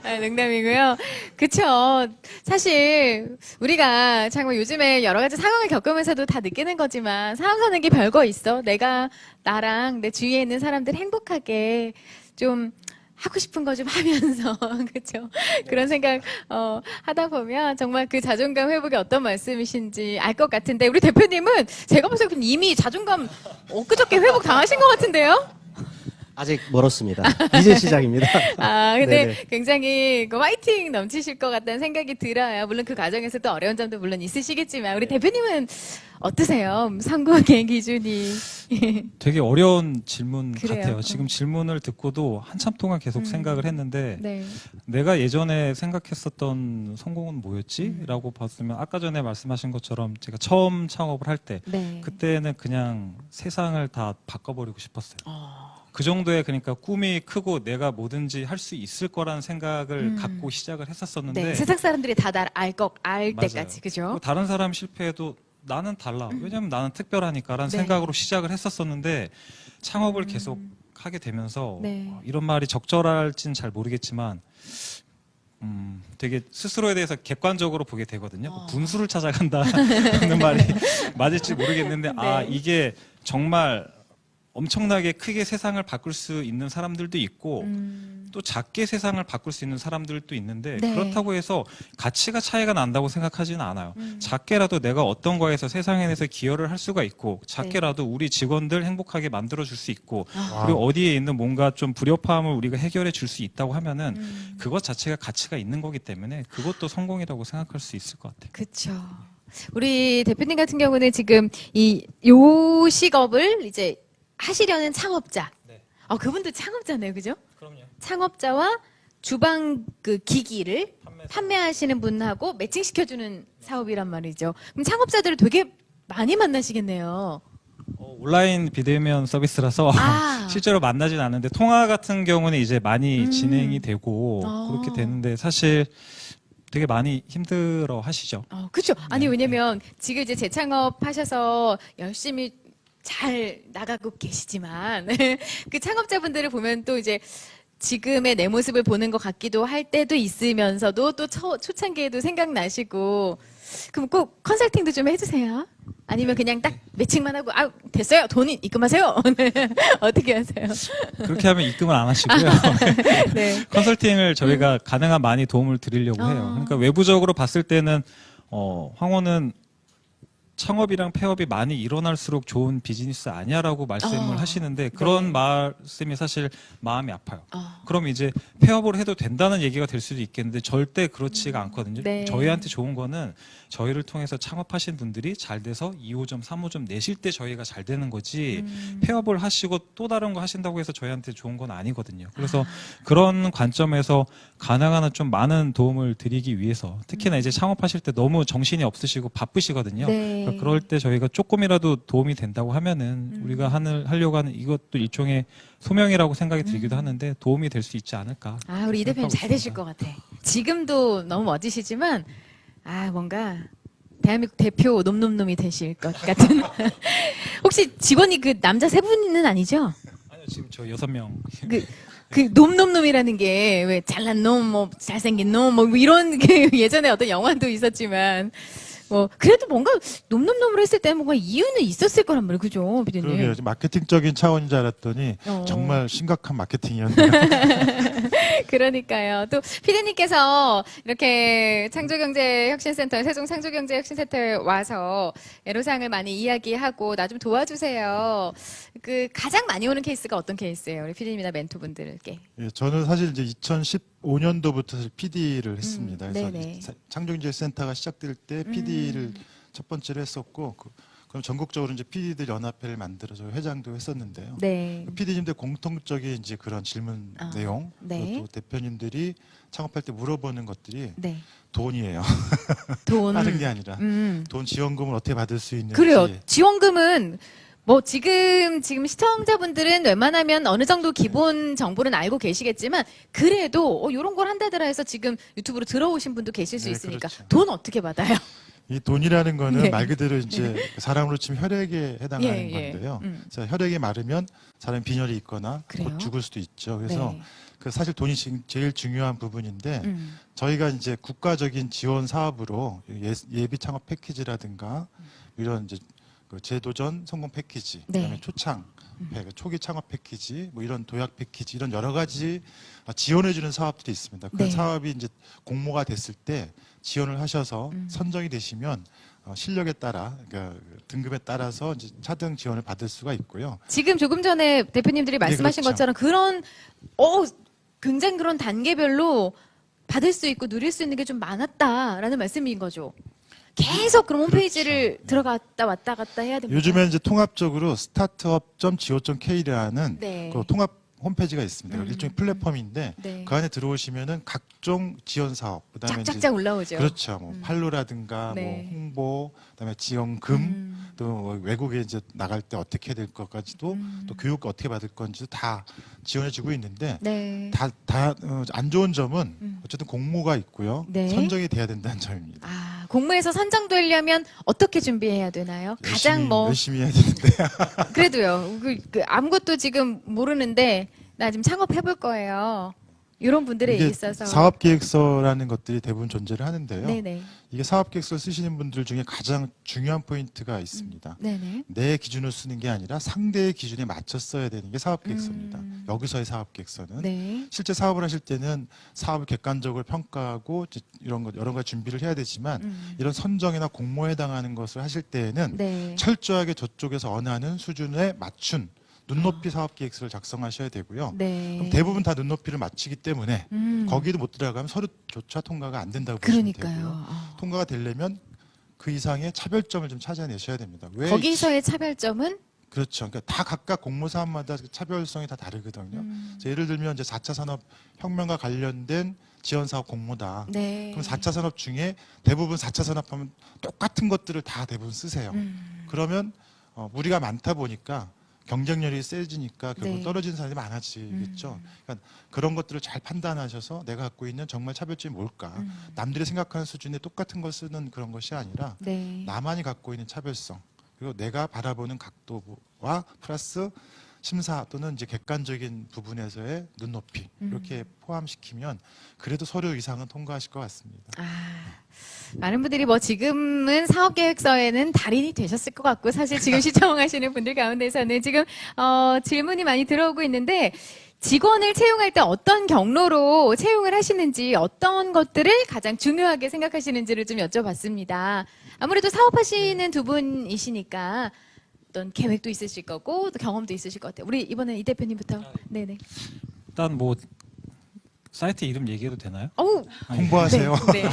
농담이고요. 그쵸. 사실 우리가 정말 요즘에 여러 가지 상황을 겪으면서도 다 느끼는 거지만 사람 사는 게 별거 있어. 내가 나랑 내 주위에 있는 사람들 행복하게 좀 하고 싶은 거 좀 하면서 그렇죠. 그런 생각 하다 보면 정말 그 자존감 회복이 어떤 말씀이신지 알 것 같은데 우리 대표님은 제가 봤을 때 이미 자존감 엊그저께 회복 당하신 것 같은데요? 아직 멀었습니다. 이제 시작입니다. 아, 근데 네네. 굉장히 그 화이팅 넘치실 것 같다는 생각이 들어요. 물론 그 과정에서 또 어려운 점도 물론 있으시겠지만 우리 대표님은 어떠세요? 선거의 기준이. 되게 어려운 질문 그래요. 같아요. 지금 질문을 듣고도 한참 동안 계속 생각을 했는데 네. 내가 예전에 생각했었던 성공은 뭐였지? 라고 봤으면 아까 전에 말씀하신 것처럼 제가 처음 창업을 할 때 네. 그때는 그냥 세상을 다 바꿔버리고 싶었어요. 그 정도의 그러니까 꿈이 크고 내가 뭐든지 할 수 있을 거라는 생각을 갖고 시작을 했었었는데 네. 세상 사람들이 다 날 알 맞아요. 때까지 그죠? 다른 사람 실패해도 나는 달라. 왜냐면 나는 특별하니까라는 네. 생각으로 시작을 했었었는데 창업을 계속 하게 되면서 네. 이런 말이 적절할지는 잘 모르겠지만 되게 스스로에 대해서 객관적으로 보게 되거든요. 분수를 찾아간다는 말이 맞을지 모르겠는데 아 네. 이게 정말 엄청나게 크게 세상을 바꿀 수 있는 사람들도 있고 또 작게 세상을 바꿀 수 있는 사람들도 있는데 네. 그렇다고 해서 가치가 차이가 난다고 생각하지는 않아요. 작게라도 내가 어떤 거에서 세상에 대해서 기여를 할 수가 있고 작게라도 우리 직원들 행복하게 만들어 줄 수 있고 그리고 어디에 있는 뭔가 좀 불협화음을 우리가 해결해 줄 수 있다고 하면은 그것 자체가 가치가 있는 거기 때문에 그것도 성공이라고 생각할 수 있을 것 같아요. 그렇죠. 우리 대표님 같은 경우는 지금 이 요식업을 이제 하시려는 창업자. 네. 그분도 창업자네요, 그죠? 그럼요. 창업자와 주방 그 기기를 판매하시는 분하고 매칭시켜주는 사업이란 말이죠. 그럼 창업자들을 되게 많이 만나시겠네요. 온라인 비대면 서비스라서 아. 실제로 만나진 않는데 통화 같은 경우는 이제 많이 진행이 되고 그렇게 되는데 사실 되게 많이 힘들어 하시죠. 그렇죠. 아니 네. 왜냐면 지금 이제 재창업 하셔서 열심히 잘 나가고 계시지만 그 창업자분들을 보면 또 이제 지금의 내 모습을 보는 것 같기도 할 때도 있으면서도 또 초창기에도 생각나시고 그럼 꼭 컨설팅도 좀 해주세요. 아니면 그냥 딱 매칭만 하고 됐어요. 돈이 입금하세요. 어떻게 하세요? 그렇게 하면 입금을 안 하시고요. 네. 컨설팅을 저희가 가능한 많이 도움을 드리려고 해요. 그러니까 외부적으로 봤을 때는 황호는 창업이랑 폐업이 많이 일어날수록 좋은 비즈니스 아니야라고 말씀을 하시는데 그런 말씀이 사실 마음이 아파요. 그럼 이제 폐업을 해도 된다는 얘기가 될 수도 있겠는데 절대 그렇지가 않거든요. 네. 저희한테 좋은 거는 저희를 통해서 창업하신 분들이 잘 돼서 2호점, 3호점 내실 때 저희가 잘 되는 거지 폐업을 하시고 또 다른 거 하신다고 해서 저희한테 좋은 건 아니거든요. 그래서 그런 관점에서 가능한 한 좀 많은 도움을 드리기 위해서 특히나 이제 창업하실 때 너무 정신이 없으시고 바쁘시거든요. 네. 그러니까 그럴 때 저희가 조금이라도 도움이 된다고 하면은 우리가 하려고 하는 이것도 일종의 소명이라고 생각이 들기도 하는데 도움이 될 수 있지 않을까. 우리 이 대표님 생각하고 잘 되실 있습니다. 것 같아. 지금도 너무 멋지시지만 뭔가 대한민국 대표 놈놈놈이 되실 것 같은. 혹시 직원이 그 남자 세 분은 아니죠? 아니요, 지금 저 6명. 그 놈놈놈이라는 게 왜 잘난 놈, 뭐 잘생긴 놈, 뭐 이런 게 예전에 어떤 영화도 있었지만 뭐 그래도 뭔가 놈놈놈을 했을 때 뭔가 이유는 있었을 거란 말이에요, 그죠, 비디님? 그러게요. 마케팅적인 차원인 줄 알았더니 정말 심각한 마케팅이었네요. 그러니까요. 또 피디님께서 이렇게 창조경제혁신센터, 세종창조경제혁신센터에 와서 애로사항을 많이 이야기하고 나 좀 도와주세요. 그 가장 많이 오는 케이스가 어떤 케이스예요, 우리 피디님이나 멘토분들께? 예, 저는 사실 이제 2015년도부터 PD를 했습니다. 그래서 네네. 창조경제센터가 시작될 때 PD를 첫 번째로 했었고, 그럼 전국적으로 이제 PD들 연합회를 만들어서 회장도 했었는데요. 네. PD님들 공통적인 이제 그런 질문 내용, 네. 그리고 또 대표님들이 창업할 때 물어보는 것들이 네. 돈이에요. 돈. 다른 게 아니라 돈 지원금을 어떻게 받을 수 있는지. 그래요. 지원금은 뭐 지금 시청자분들은 웬만하면 어느 정도 기본 정보는 알고 계시겠지만 그래도 이런 걸 한다더라 해서 지금 유튜브로 들어오신 분도 계실 수 네, 있으니까 그렇죠. 돈 어떻게 받아요? 이 돈이라는 거는 네. 말 그대로 이제 사람으로 치면 혈액에 해당하는 예. 건데요. 그래서 혈액이 마르면 사람 빈혈이 있거나 그래요? 곧 죽을 수도 있죠. 그래서 네. 그 사실 돈이 제일 중요한 부분인데 음. 저희가 이제 국가적인 지원 사업으로 예비 창업 패키지라든가 이런 이제 그 제도전 성공 패키지, 네. 그다음에 초창, 초기 창업 패키지, 뭐 이런 도약 패키지 이런 여러 가지 지원해주는 사업들이 있습니다. 그 네. 사업이 이제 공모가 됐을 때 지원을 하셔서 선정이 되시면 실력에 따라, 그러니까 등급에 따라서 이제 차등 지원을 받을 수가 있고요. 지금 조금 전에 대표님들이 말씀하신 그렇죠. 것처럼 그런 굉장히 그런 단계별로 받을 수 있고 누릴 수 있는 게 좀 많았다라는 말씀인 거죠. 계속 그럼 홈페이지를 들어갔다 왔다 갔다 해야 됩니다. 요즘에 이제 통합적으로 startup.go.kr라는 네. 그 통합 홈페이지가 있습니다. 일종의 플랫폼인데 네. 그 안에 들어오시면은 각종 지원 사업, 그다음에 짝짝짝 올라오죠. 그렇죠. 뭐 판로라든가 네. 뭐 홍보, 그다음에 지원금, 또 외국에 이제 나갈 때 어떻게 될 것까지도 또 교육 어떻게 받을 건지도 다 지원해주고 있는데 네. 안 좋은 점은 어쨌든 공모가 있고요. 네. 선정이 돼야 된다는 점입니다. 공모에서 선정되려면 어떻게 준비해야 되나요? 가장 열심히 해야 되는데 그래도요. 아무것도 지금 모르는데 나 지금 창업해볼 거예요. 이런 분들에 이게 있어서 사업계획서라는 것들이 대부분 존재를 하는데요. 네네. 이게 사업계획서를 쓰시는 분들 중에 가장 중요한 포인트가 있습니다. 네네. 내 기준으로 쓰는 게 아니라 상대의 기준에 맞춰 써야 되는 게 사업계획서입니다. 여기서의 사업계획서는 네. 실제 사업을 하실 때는 사업을 객관적으로 평가하고 이런 것 여러 가지 준비를 해야 되지만 이런 선정이나 공모에 해당하는 것을 하실 때에는 네. 철저하게 저쪽에서 원하는 수준에 맞춘 눈높이 사업계획서를 작성하셔야 되고요. 네. 그럼 대부분 다 눈높이를 맞추기 때문에 거기도 못 들어가면 서류조차 통과가 안 된다고 보시면 되고요. 그러니까요. 통과가 되려면 그 이상의 차별점을 좀 찾아내셔야 됩니다. 왜 거기서의 차별점은 그렇죠. 그러니까 다 각각 공모 사업마다 차별성이 다 다르거든요. 그래서 예를 들면 이제 4차 산업 혁명과 관련된 지원 사업 공모다. 네. 그럼 4차 산업 중에 대부분 4차 산업하면 똑같은 것들을 다 대부분 쓰세요. 그러면 무리가 많다 보니까 경쟁력이 세지니까 결국 네. 떨어지는 사람이 많아지겠죠. 그러니까 그런 것들을 잘 판단하셔서 내가 갖고 있는 정말 차별점이 뭘까. 남들이 생각하는 수준에 똑같은 걸 쓰는 그런 것이 아니라 네. 나만이 갖고 있는 차별성 그리고 내가 바라보는 각도와 플러스 심사 또는 이제 객관적인 부분에서의 눈높이 이렇게 포함시키면 그래도 서류 이상은 통과하실 것 같습니다. 많은 분들이 지금은 사업계획서에는 달인이 되셨을 것 같고 사실 지금 시청하시는 분들 가운데서는 지금 질문이 많이 들어오고 있는데 직원을 채용할 때 어떤 경로로 채용을 하시는지 어떤 것들을 가장 중요하게 생각하시는지를 좀 여쭤봤습니다. 아무래도 사업하시는 두 분이시니까 어떤 계획도 있으실 거고 또 경험도 있으실 것 같아요. 우리 이번엔 이 대표님부터. 네네. 일단 뭐 사이트 이름 얘기해도 되나요? 어우. 홍보하세요. 네.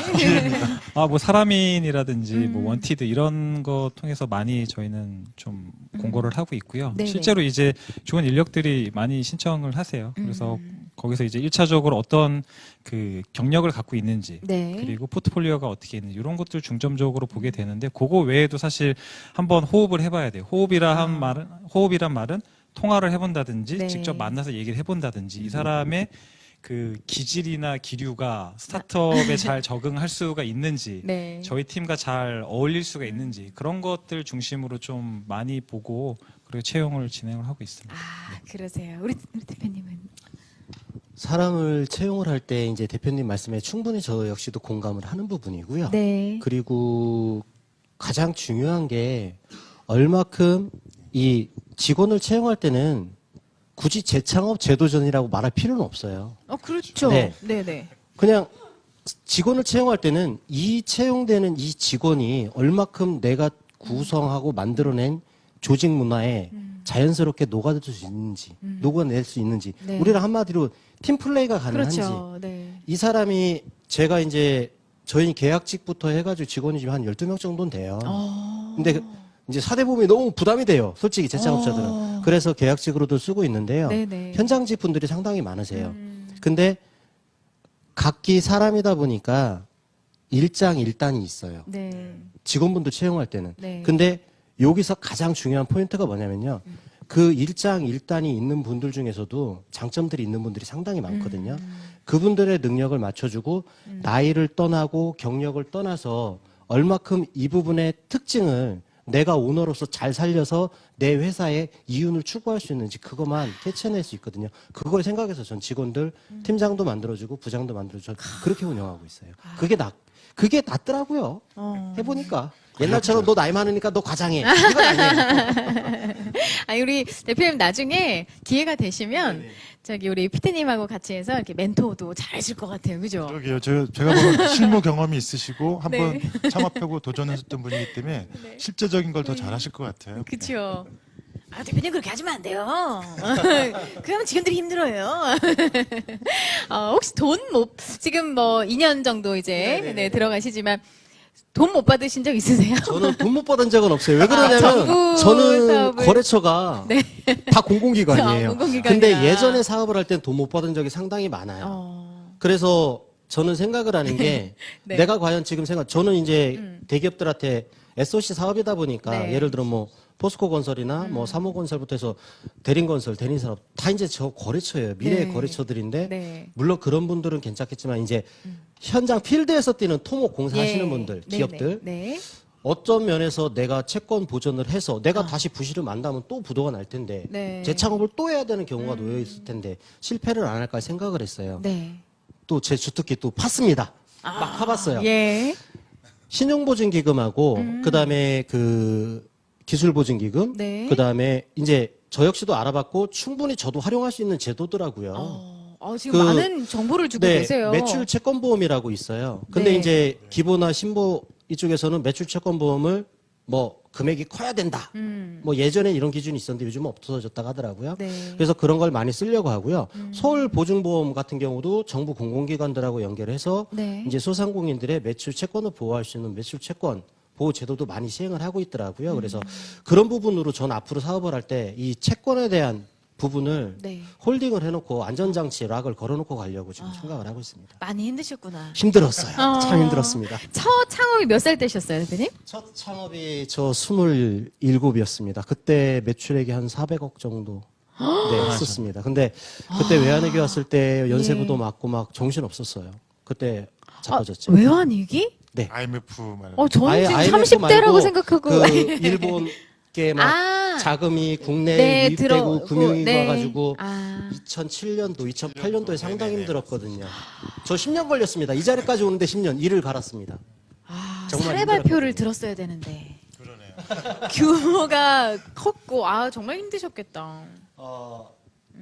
뭐 사람인이라든지 뭐 원티드 이런 거 통해서 많이 저희는 좀 공고를 하고 있고요. 네네. 실제로 이제 좋은 인력들이 많이 신청을 하세요. 그래서 거기서 이제 1차적으로 어떤 그 경력을 갖고 있는지 네. 그리고 포트폴리오가 어떻게 있는지 이런 것들 중점적으로 보게 되는데 그거 외에도 사실 한번 호흡을 해봐야 돼요. 호흡이란 말은 통화를 해본다든지 네. 직접 만나서 얘기를 해본다든지 이 사람의 그 기질이나 기류가 스타트업에 잘 적응할 수가 있는지 네. 저희 팀과 잘 어울릴 수가 있는지 그런 것들 중심으로 좀 많이 보고 그리고 채용을 진행을 하고 있습니다. 그러세요. 우리 대표님은 사람을 채용을 할 때 이제 대표님 말씀에 충분히 저 역시도 공감을 하는 부분이고요. 네. 그리고 가장 중요한 게 얼마큼 이 직원을 채용할 때는 굳이 재창업 재도전이라고 말할 필요는 없어요. 그렇죠. 네. 네네. 그냥 직원을 채용할 때는 이 채용되는 이 직원이 얼마큼 내가 구성하고 만들어낸 조직 문화에 자연스럽게 녹아들 수 있는지, 녹아낼 수 있는지, 네. 우리는 한마디로 팀 플레이가 가능한지, 그렇죠. 네. 이 사람이 제가 이제 저희 계약직부터 해가지고 직원이 지금 한 12명 정도는 돼요. 근데 이제 사대보험이 너무 부담이 돼요. 솔직히 재창업자들은. 그래서 계약직으로도 쓰고 있는데요. 네네. 현장직 분들이 상당히 많으세요. 근데 각기 사람이다 보니까 일장일단이 있어요. 네. 직원분들 채용할 때는. 네. 근데 여기서 가장 중요한 포인트가 뭐냐면요. 그 일장일단이 있는 분들 중에서도 장점들이 있는 분들이 상당히 많거든요. 그분들의 능력을 맞춰주고 나이를 떠나고 경력을 떠나서 얼마큼 이 부분의 특징을 내가 오너로서 잘 살려서 내 회사의 이윤을 추구할 수 있는지 그것만 캐치해낼 수 있거든요. 그걸 생각해서 전 직원들 팀장도 만들어주고 부장도 만들어주고 그렇게 운영하고 있어요. 그게 낫더라고요. 해보니까. 옛날처럼 너 나이 많으니까 너 과장해. 이건 아니에요. 아니 우리 대표님 나중에 기회가 되시면 저기 우리 피디님하고 같이 해서 이렇게 멘토도 잘하실 것 같아요, 그죠? 그러게요. 제가 보면 실무 경험이 있으시고 한번 네. 창업하고 도전하셨던 분이기 때문에 네. 실제적인 걸 더 잘하실 것 같아요. 그렇죠. 아 대표님 그렇게 하시면 안 돼요. 그러면 직원들이 힘들어요. 혹시 돈 못 지금 뭐 2년 정도 이제 네네네. 네, 들어가시지만 돈 못 받으신 적 있으세요? 저는 돈 못 받은 적은 없어요. 왜 그러냐면 정부 저는 사업을- 거래처가 다 공공기관이에요. 공공기관이라. 근데 예전에 사업을 할 땐 돈 못 받은 적이 상당히 많아요. 어, 그래서 저는 생각을 하는 게 네. 내가 과연 지금 저는 이제 대기업들한테 SOC 사업이다 보니까 네. 예를 들어 뭐 포스코 건설이나 뭐 사모건설부터 해서 대림건설, 대림산업 다 이제 저 거래처예요. 미래의 네. 거래처들인데 네. 물론 그런 분들은 괜찮겠지만 이제 현장 필드에서 뛰는 토목 공사하시는 예. 분들, 네, 기업들 네. 어떤 면에서 내가 채권 보전을 해서 내가 다시 부실을 만나면 또 부도가 날 텐데 네. 재창업을 또 해야 되는 경우가 놓여 있을 텐데 실패를 안 할까 생각을 했어요. 네. 또 제 주특기 또 팠습니다. 막 파봤어요. 예. 신용보증기금하고 그다음에 그 기술보증기금, 네. 그다음에 이제 저 역시도 알아봤고 충분히 저도 활용할 수 있는 제도더라고요. 지금 그- 많은 정보를 주고 네, 계세요. 매출 채권보험이라고 있어요. 근데 네. 이제 기보나 신보 이쪽에서는 매출 채권보험을 뭐 금액이 커야 된다. 뭐 예전엔 이런 기준이 있었는데 요즘은 없어졌다고 하더라고요. 네. 그래서 그런 걸 많이 쓰려고 하고요. 서울보증보험 같은 경우도 정부 공공기관들하고 연결해서 네. 이제 소상공인들의 매출 채권을 보호할 수 있는 매출 채권 보호 제도도 많이 시행을 하고 있더라고요. 그래서 그런 부분으로 전 앞으로 사업을 할 때 이 채권에 대한 부분을 네. 홀딩을 해놓고 안전장치 락을 걸어놓고 가려고 지금 생각을 하고 있습니다. 많이 힘드셨구나. 힘들었어요. 참 힘들었습니다. 첫 창업이 몇 살 때셨어요, 대표님? 첫 창업이 저 27이었습니다. 그때 매출액이 한 400억 정도 네, 했었습니다. 근데 그때 외환위기 왔을 때 연쇄부도 예. 맞고 막 정신 없었어요. 그때 자빠졌죠. 외환위기? 네. IMF 말하는 저는 아예 지금 IMF 30대라고 말고 생각하고. 그 일본계 막 아. 자금이 국내에 네, 유입되고 들어오고, 금융위기 네. 와가지고 아. 2007년도, 2008년도에 상당히 힘들었거든요. 저 10년 걸렸습니다. 이 자리까지 오는데 10년 일을 갈았습니다. 정말 사례 힘들었거든요. 발표를 들었어야 되는데. 규모가 컸고, 정말 힘드셨겠다.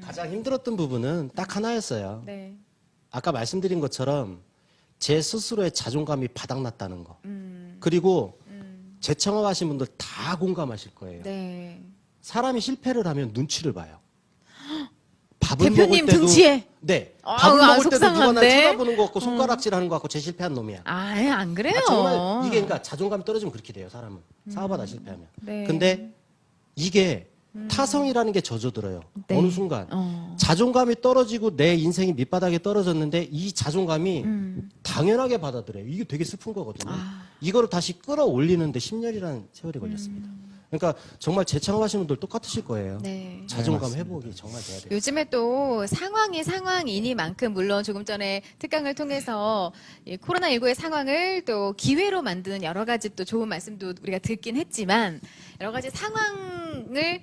가장 힘들었던 부분은 딱 하나였어요. 네. 아까 말씀드린 것처럼 제 스스로의 자존감이 바닥났다는 거. 그리고 재창업하신 분들 다 공감하실 거예요. 네. 사람이 실패를 하면 눈치를 봐요. 밥을 대표님 먹을 때도 등치에? 네. 아, 밥을 아, 먹을 때도 누가 날 속상한데? 쳐다보는 거 같고 손가락질하는 거 같고 제 실패한 놈이야. 안 그래요. 정말 이게 그러니까 자존감이 떨어지면 그렇게 돼요, 사람은. 사업하다 실패하면. 네. 근데 이게 타성이라는 게 젖어들어요. 네. 어느 순간 자존감이 떨어지고 내 인생이 밑바닥에 떨어졌는데 이 자존감이 당연하게 받아들여요. 이게 되게 슬픈 거거든요. 이거를 다시 끌어올리는데 10년이라는 세월이 걸렸습니다. 그러니까 정말 재창업하시는 분들 똑같으실 거예요. 네. 자존감 네, 회복이 정말 돼야 돼요. 요즘에 또 상황이 상황이니만큼 물론 조금 전에 특강을 통해서 이 코로나19의 상황을 또 기회로 만드는 여러 가지 또 좋은 말씀도 우리가 듣긴 했지만 여러 가지 상황을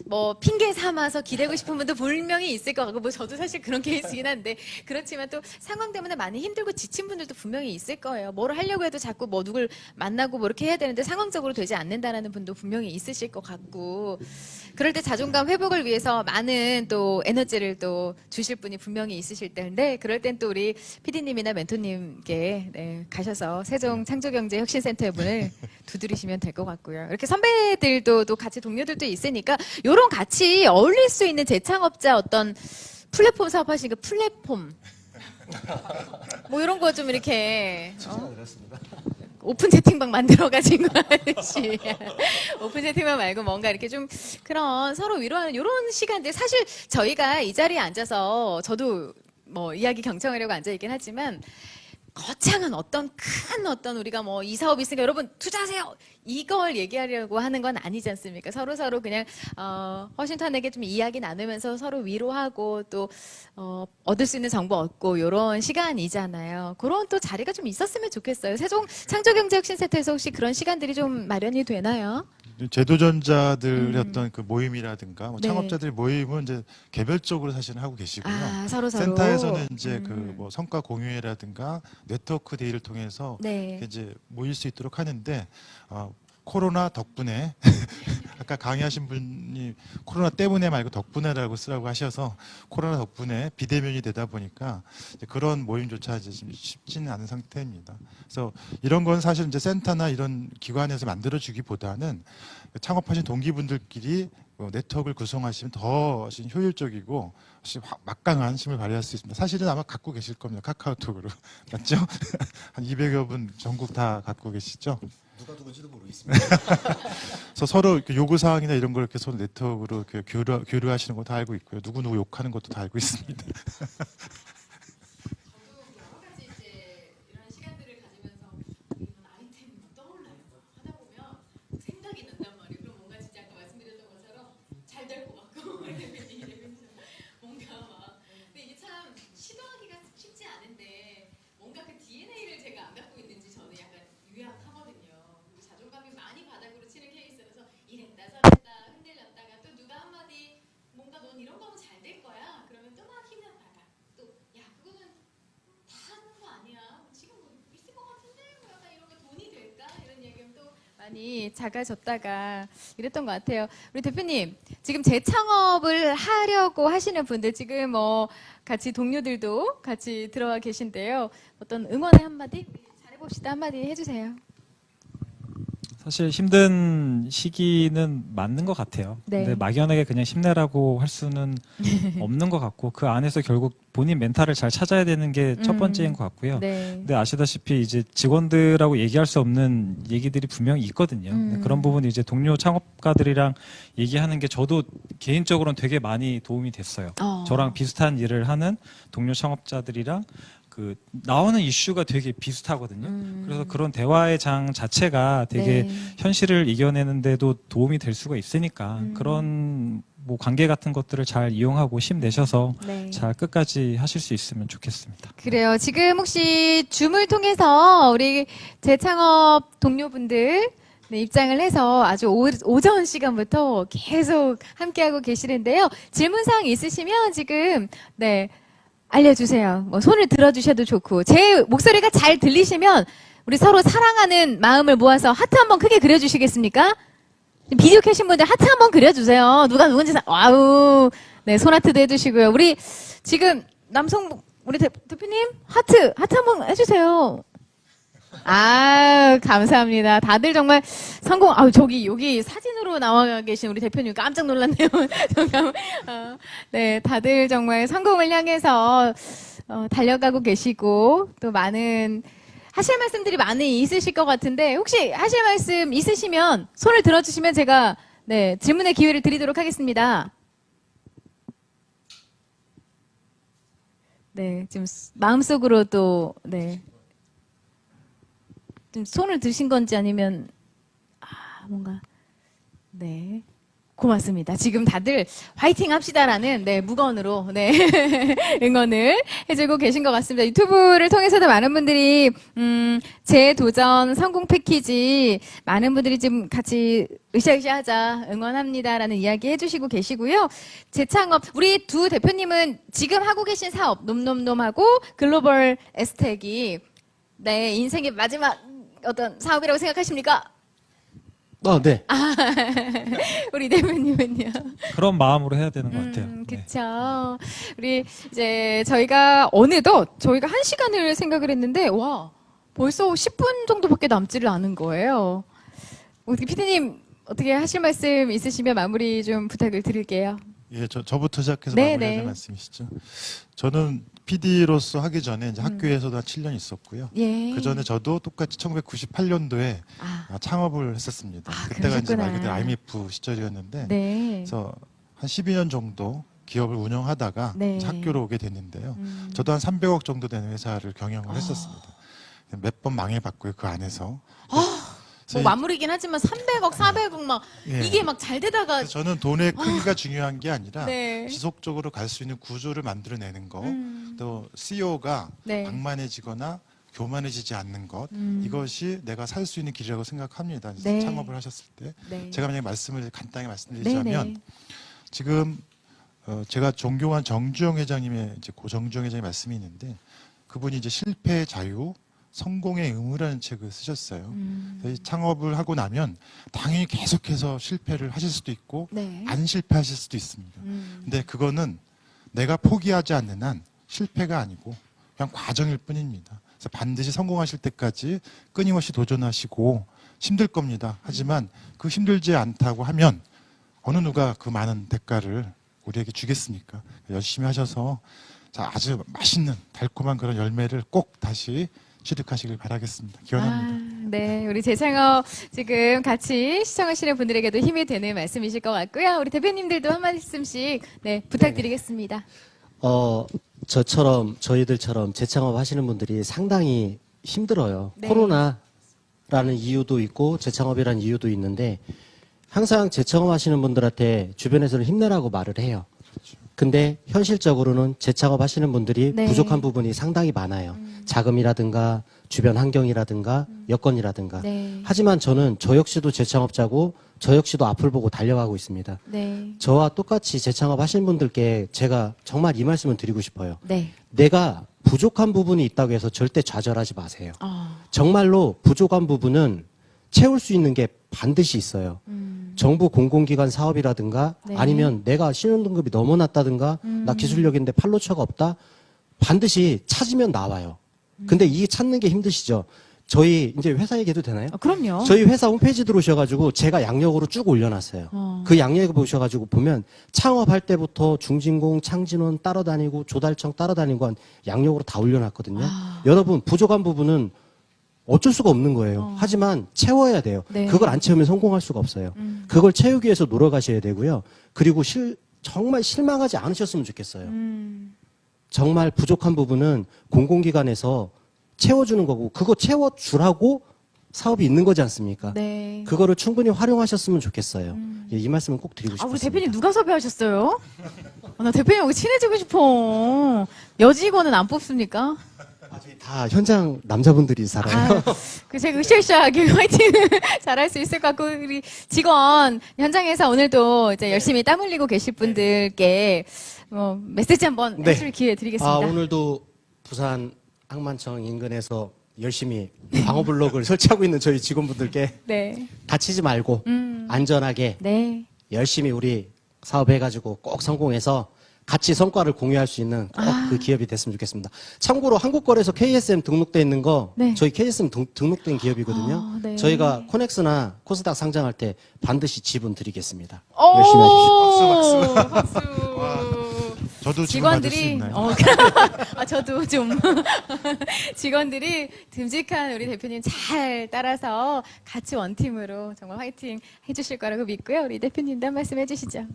뭐 핑계 삼아서 기대고 싶은 분도 분명히 있을 것 같고 뭐 저도 사실 그런 케이스긴 한데 그렇지만 또 상황 때문에 많이 힘들고 지친 분들도 분명히 있을 거예요. 뭘 하려고 해도 자꾸 뭐 누굴 만나고 뭐 이렇게 해야 되는데 상황적으로 되지 않는다라는 분도 분명히 있으실 것 같고 그럴 때 자존감 회복을 위해서 많은 또 에너지를 또 주실 분이 분명히 있으실 텐데 그럴 땐 또 우리 PD님이나 멘토님께 네, 가셔서 세종 창조경제혁신센터의 문을 두드리시면 될 것 같고요. 이렇게 선배들도 또 같이 동료들도 있으니까 요런 같이 어울릴 수 있는 재창업자 어떤 플랫폼 사업하시니까 플랫폼 뭐 이런 거 좀 이렇게 오픈 채팅방 만들어가지고 하듯이 오픈 채팅방 말고 뭔가 이렇게 좀 그런 서로 위로하는 이런 시간들 사실 저희가 이 자리에 앉아서 저도 뭐 이야기 경청하려고 앉아 있긴 하지만 거창한 어떤 큰 어떤 우리가 뭐 이 사업이 있으니까 여러분 투자하세요 이걸 얘기하려고 하는 건 아니지 않습니까? 서로 그냥 허심탄회하게 좀 이야기 나누면서 서로 위로하고 또 얻을 수 있는 정보 얻고 이런 시간이잖아요. 그런 또 자리가 좀 있었으면 좋겠어요. 세종 창조경제혁신센터에서 혹시 그런 시간들이 좀 마련이 되나요? 제도전자들의 어떤 그 모임이라든가 뭐 네. 창업자들 모임은 이제 개별적으로 사실은 하고 계시고요. 아, 서로. 센터에서는 이제 그 뭐 성과 공유회라든가 네트워크 데이를 통해서 네. 이제 모일 수 있도록 하는데 코로나 덕분에 아까 강의하신 분이 코로나 때문에 말고 덕분에라고 쓰라고 하셔서 코로나 덕분에 비대면이 되다 보니까 이제 그런 모임조차 이제 좀 쉽지는 않은 상태입니다. 그래서 이런 건 사실 이제 센터나 이런 기관에서 만들어주기보다는 창업하신 동기분들끼리 네트워크를 구성하시면 더 효율적이고 막강한 힘을 발휘할 수 있습니다. 사실은 아마 갖고 계실 겁니다. 카카오톡으로. 맞죠? 한 200여 분 전국 다 갖고 계시죠? 누가 누군지도 모르겠습니다. 그래서 서로 이렇게 요구사항이나 이런 걸 이렇게 서로 네트워크로 이렇게 교류하시는 거 다 알고 있고요. 누구 욕하는 것도 다 알고 있습니다. 많이 작아졌다가 이랬던 것 같아요. 우리 대표님, 지금 재창업을 하려고 하시는 분들, 지금 뭐 같이 동료들도 같이 들어와 계신데요. 어떤 응원의 한마디? 잘해봅시다 한마디 해주세요. 사실 힘든 시기는 맞는 것 같아요. 네. 근데 막연하게 그냥 힘내라고 할 수는 없는 것 같고 그 안에서 결국 본인 멘탈을 잘 찾아야 되는 게 첫 번째인 것 같고요. 네. 근데 아시다시피 이제 직원들하고 얘기할 수 없는 얘기들이 분명히 있거든요. 근데 그런 부분이 이제 동료 창업가들이랑 얘기하는 게 저도 개인적으로는 되게 많이 도움이 됐어요. 저랑 비슷한 일을 하는 동료 창업자들이랑 그 나오는 이슈가 되게 비슷하거든요. 그래서 그런 대화의 장 자체가 되게 네. 현실을 이겨내는데도 도움이 될 수가 있으니까 그런 뭐 관계 같은 것들을 잘 이용하고 힘내셔서 네. 잘 끝까지 하실 수 있으면 좋겠습니다. 그래요. 지금 혹시 줌을 통해서 우리 재창업 동료분들 네, 입장을 해서 아주 오전 시간부터 계속 함께하고 계시는데요. 질문사항 있으시면 지금 네 알려주세요. 뭐 손을 들어주셔도 좋고 제 목소리가 잘 들리시면 우리 서로 사랑하는 마음을 모아서 하트 한번 크게 그려주시겠습니까? 비디오 켜신 분들 하트 한번 그려주세요. 누가 누군지 와우. 네, 손하트도 해주시고요. 우리 지금 우리 대표님 하트 한번 해주세요. 아, 감사합니다. 다들 정말 성공. 여기 사진으로 나와 계신 우리 대표님 깜짝 놀랐네요. 잠깐만. 네, 다들 정말 성공을 향해서 달려가고 계시고 또 많은 하실 말씀들이 많이 있으실 것 같은데 혹시 하실 말씀 있으시면 손을 들어주시면 제가 네, 질문의 기회를 드리도록 하겠습니다. 네, 지금 마음속으로 또 네. 좀 손을 드신 건지 아니면 뭔가 네 고맙습니다. 지금 다들 화이팅 합시다라는 네 무건으로 네 응원을 해주고 계신 것 같습니다. 유튜브를 통해서도 많은 분들이 재도전 성공 패키지 많은 분들이 지금 같이 으쌰으쌰하자 응원합니다라는 이야기 해주시고 계시고요. 재창업 우리 두 대표님은 지금 하고 계신 사업 놈놈놈하고 글로벌 에스텍이 네 인생의 마지막 어떤 사업이라고 생각하십니까? 네. 우리 대표님은요? 그런 마음으로 해야 되는 것 같아요. 네. 그쵸. 우리 이제 저희가 어느덧 저희가 1시간을 생각을 했는데 와 벌써 10분 정도밖에 남지를 않은 거예요. 우리 피디님 어떻게 하실 말씀 있으시면 마무리 좀 부탁을 드릴게요. 예, 저부터 시작해서 네, 마무리하는 네. 말씀이시죠. 저는 PD로서 하기 전에 이제 학교에서도 한 7년 있었고요. 예. 그 전에 저도 똑같이 1998년도에 창업을 했었습니다. 그때가 이제 말 그대로 IMF 시절이었는데, 네. 그래서 한 12년 정도 기업을 운영하다가 네. 이제 학교로 오게 됐는데요. 저도 한 300억 정도 되는 회사를 경영을 했었습니다. 몇 번 망해봤고요, 그 안에서. 뭐 맞물이긴 하지만 300억, 400억 막 예. 이게 막 잘 되다가 그래서 저는 돈의 크기가 중요한 게 아니라 네. 지속적으로 갈 수 있는 구조를 만들어내는 거, 또 CEO가 네. 방만해지거나 교만해지지 않는 것 이것이 내가 살 수 있는 길이라고 생각합니다. 네. 창업을 하셨을 때 네. 제가 만약에 말씀을 간단히 말씀드리자면 네네. 지금 제가 존경한 정주영 회장님의 이제 고 정주영 회장의 말씀이 있는데 그분이 이제 실패의 자유, 성공의 의무라는 책을 쓰셨어요. 그래서 이 창업을 하고 나면 당연히 계속해서 실패를 하실 수도 있고 네. 안 실패하실 수도 있습니다. 근데 그거는 내가 포기하지 않는 한 실패가 아니고 그냥 과정일 뿐입니다. 그래서 반드시 성공하실 때까지 끊임없이 도전하시고 힘들 겁니다. 하지만 그 힘들지 않다고 하면 어느 누가 그 많은 대가를 우리에게 주겠습니까? 열심히 하셔서 자, 아주 맛있는 달콤한 그런 열매를 꼭 다시 취득하시길 바라겠습니다. 기원합니다. 네, 우리 재창업 지금 같이 시청하시는 분들에게도 힘이 되는 말씀이실 것 같고요. 우리 대표님들도 한 말씀씩 네, 부탁드리겠습니다. 저희들처럼 재창업 하시는 분들이 상당히 힘들어요. 네. 코로나라는 이유도 있고 재창업이라는 이유도 있는데 항상 재창업 하시는 분들한테 주변에서는 힘내라고 말을 해요. 근데 현실적으로는 재창업 하시는 분들이 네. 부족한 부분이 상당히 많아요. 자금이라든가 주변 환경이라든가 여건이라든가. 네. 하지만 저는 저 역시도 재창업자고 저 역시도 앞을 보고 달려가고 있습니다. 네. 저와 똑같이 재창업 하시는 분들께 제가 정말 이 말씀을 드리고 싶어요. 네. 내가 부족한 부분이 있다고 해서 절대 좌절하지 마세요. 어. 정말로 부족한 부분은 채울 수 있는 게 반드시 있어요. 정부 공공기관 사업이라든가 네. 아니면 내가 신용등급이 너무 낮다든가 나 기술력인데 팔로처가 없다. 반드시 찾으면 나와요. 근데 이게 찾는 게 힘드시죠. 저희 이제 회사 얘기해도 되나요? 그럼요. 저희 회사 홈페이지 들어오셔가지고 제가 양력으로 쭉 올려놨어요. 그 양력에 보셔가지고 보면 창업할 때부터 중진공, 창진원 따라다니고 조달청 따라다니고 한 양력으로 다 올려놨거든요. 여러분 부족한 부분은 어쩔 수가 없는 거예요. 하지만 채워야 돼요. 네. 그걸 안 채우면 성공할 수가 없어요. 그걸 채우기 위해서 노력하셔야 되고요. 그리고 정말 실망하지 않으셨으면 좋겠어요. 정말 부족한 부분은 공공기관에서 채워주는 거고 그거 채워주라고 사업이 있는 거지 않습니까? 네. 그거를 충분히 활용하셨으면 좋겠어요. 예, 이 말씀을 꼭 드리고 아, 싶습니다. 우리 대표님 누가 섭외하셨어요? 나 대표님하고 친해지고 싶어. 여직원은 안 뽑습니까? 저희 다 현장 남자분들이 살아요. 그 제가 으쌰으쌰하게 화이팅을 잘할 수 있을 것 같고 우리 직원 현장에서 오늘도 이제 열심히 땀 흘리고 계실 분들께 메시지 한번 네. 해줄 기회 드리겠습니다. 오늘도 부산 항만청 인근에서 열심히 광어 블록을 설치하고 있는 저희 직원분들께 네. 다치지 말고 안전하게 네. 열심히 우리 사업해가지고 꼭 성공해서 같이 성과를 공유할 수 있는 꼭 그 기업이 됐으면 좋겠습니다. 참고로 한국거래소 KSM 등록돼 있는 거 네. 저희 KSM 등록된 기업이거든요. 네. 저희가 코넥스나 코스닥 상장할 때 반드시 지분 드리겠습니다. 오! 열심히 하십시오. 박수. 저도 지금 받을 수 직원들이 있나요? 저도 좀 직원들이 듬직한 우리 대표님 잘 따라서 같이 원팀으로 정말 화이팅 해주실 거라고 믿고요. 우리 대표님도 한 말씀 해주시죠.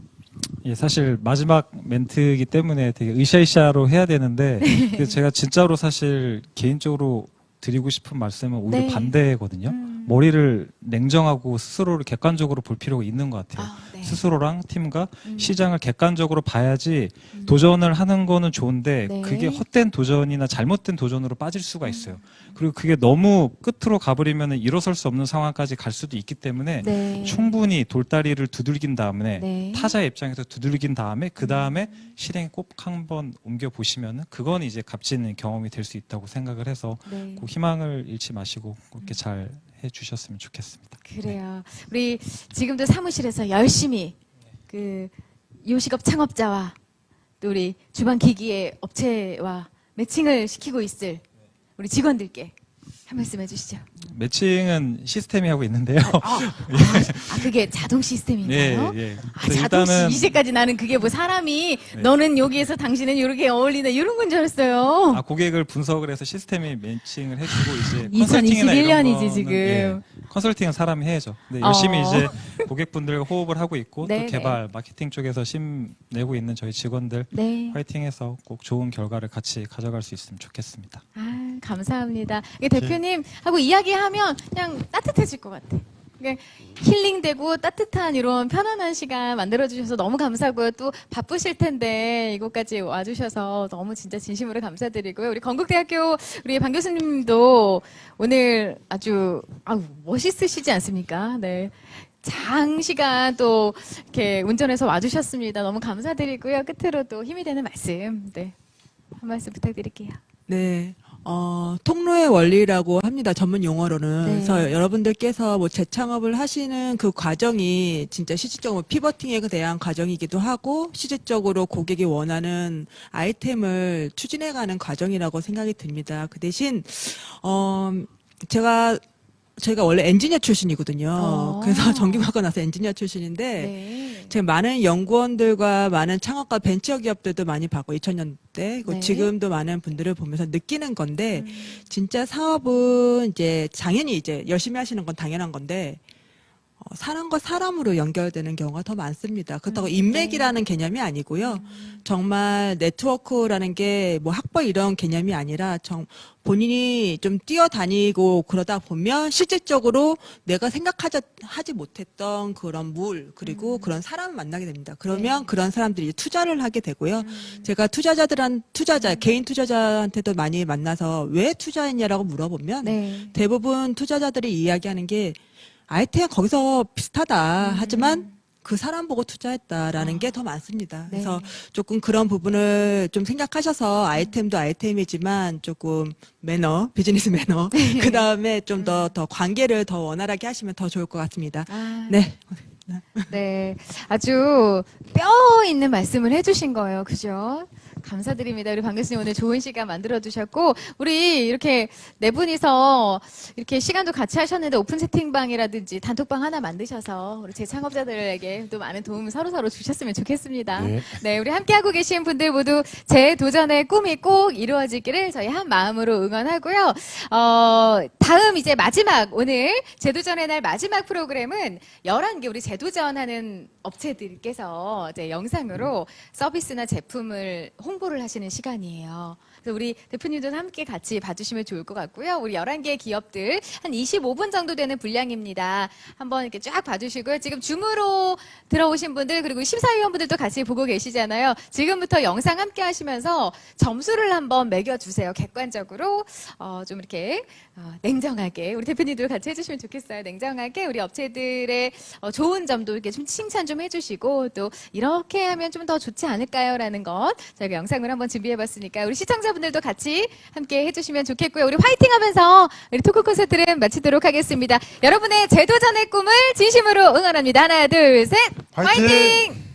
예, 사실 마지막 멘트이기 때문에 되게 으쌰으쌰로 해야 되는데 근데 제가 진짜로 사실 개인적으로 드리고 싶은 말씀은 오히려 네. 반대거든요. 머리를 냉정하고 스스로를 객관적으로 볼 필요가 있는 것 같아요. 네. 스스로랑 팀과 시장을 객관적으로 봐야지 도전을 하는 거는 좋은데 네. 그게 헛된 도전이나 잘못된 도전으로 빠질 수가 있어요. 그리고 그게 너무 끝으로 가버리면 일어설 수 없는 상황까지 갈 수도 있기 때문에 네. 충분히 돌다리를 두들긴 다음에 네. 타자의 입장에서 두들긴 다음에 그 다음에 실행에 꼭 한번 옮겨 보시면은 그건 이제 값지는 경험이 될 수 있다고 생각을 해서 네. 그 희망을 잃지 마시고 그렇게 잘 해주셨으면 좋겠습니다. 그래요. 우리 지금도 사무실에서 열심히 그 요식업 창업자와 또 우리 주방 기기의 업체와 매칭을 시키고 있을 우리 직원들께 한 말씀 해주시죠. 매칭은 시스템이 하고 있는데요. 그게 자동 시스템인가요? 예, 예. 아, 그래서 자동 일단은 이제까지 나는 그게 뭐 사람이 네. 너는 여기에서 당신은 이렇게 어울리나 이런 건 줄 알았어요. 고객을 분석을 해서 시스템이 매칭을 해주고 이제 컨설팅이나 2021 이런 년이지, 거는, 지금. 예, 컨설팅은 사람이 해야죠. 근데 열심히 이제 고객분들과 호흡을 하고 있고 네, 또 개발, 마케팅 쪽에서 심 내고 있는 저희 직원들 네. 화이팅해서 꼭 좋은 결과를 같이 가져갈 수 있으면 좋겠습니다. 감사합니다. 이게 대표님 하고 이야기하면 그냥 따뜻해질 것 같아. 그러니까 힐링되고 따뜻한 이런 편안한 시간 만들어주셔서 너무 감사하고요. 또 바쁘실 텐데 이곳까지 와주셔서 너무 진짜 진심으로 감사드리고요. 우리 건국대학교 우리 반 교수님도 오늘 아주 멋있으시지 않습니까? 네. 장시간 또 이렇게 운전해서 와주셨습니다. 너무 감사드리고요. 끝으로 또 힘이 되는 말씀, 네. 한 말씀 부탁드릴게요. 네. 통로의 원리라고 합니다. 전문 용어로는. 네. 그래서 여러분들께서 뭐 재창업을 하시는 그 과정이 진짜 실질적으로 피버팅에 대한 과정이기도 하고 실질적으로 고객이 원하는 아이템을 추진해가는 과정이라고 생각이 듭니다. 그 대신 저희가 원래 엔지니어 출신이거든요. 그래서 전공하고 나서 엔지니어 출신인데 네. 제가 많은 연구원들과 많은 창업과 벤처 기업들도 많이 봤고 2000년대 네. 지금도 많은 분들을 보면서 느끼는 건데 진짜 사업은 이제 당연히 이제 열심히 하시는 건 당연한 건데 사람과 사람으로 연결되는 경우가 더 많습니다. 그렇다고 인맥이라는 개념이 아니고요. 정말 네트워크라는 게 뭐 학벌 이런 개념이 아니라 본인이 좀 뛰어다니고 그러다 보면 실질적으로 내가 하지 못했던 그런 그리고 그런 사람을 만나게 됩니다. 그러면 그런 사람들이 투자를 하게 되고요. 제가 개인 투자자한테도 많이 만나서 왜 투자했냐라고 물어보면 네. 대부분 투자자들이 이야기하는 게 아이템 거기서 비슷하다 하지만 그 사람 보고 투자했다라는 게 더 많습니다. 그래서 조금 그런 부분을 좀 생각하셔서 아이템도 아이템이지만 조금 비즈니스 매너, 그 다음에 좀 더 관계를 더 원활하게 하시면 더 좋을 것 같습니다. 네. 네. 아주 뼈 있는 말씀을 해주신 거예요. 그죠? 감사드립니다. 우리 방 교수님 오늘 좋은 시간 만들어주셨고, 우리 이렇게 네 분이서 이렇게 시간도 같이 하셨는데 오픈 채팅방이라든지 단톡방 하나 만드셔서 우리 재창업자들에게 또 많은 도움을 서로서로 주셨으면 좋겠습니다. 네. 네, 우리 함께하고 계신 분들 모두 재도전의 꿈이 꼭 이루어지기를 저희 한 마음으로 응원하고요. 다음 이제 마지막, 오늘 재도전의 날 마지막 프로그램은 11개 우리 재도전하는 업체들께서 이제 영상으로 서비스나 제품을 홍보를 하시는 시간이에요. 그래서 우리 대표님도 함께 같이 봐주시면 좋을 것 같고요. 우리 11개 기업들 한 25분 정도 되는 분량입니다. 한번 이렇게 쫙 봐주시고요. 지금 줌으로 들어오신 분들 그리고 심사위원분들도 같이 보고 계시잖아요. 지금부터 영상 함께 하시면서 점수를 한번 매겨주세요. 객관적으로 좀 이렇게 냉정하게 우리 대표님도 같이 해주시면 좋겠어요. 냉정하게 우리 업체들의 좋은 점도 이렇게 좀 칭찬 좀 해주시고 또 이렇게 하면 좀 더 좋지 않을까요?라는 것 저희가 영상을 한번 준비해봤으니까 우리 시청자분들도 같이 함께 해주시면 좋겠고요. 우리 화이팅하면서 우리 토크 콘서트를 마치도록 하겠습니다. 여러분의 재도전의 꿈을 진심으로 응원합니다. 하나, 둘, 셋, 화이팅! 화이팅!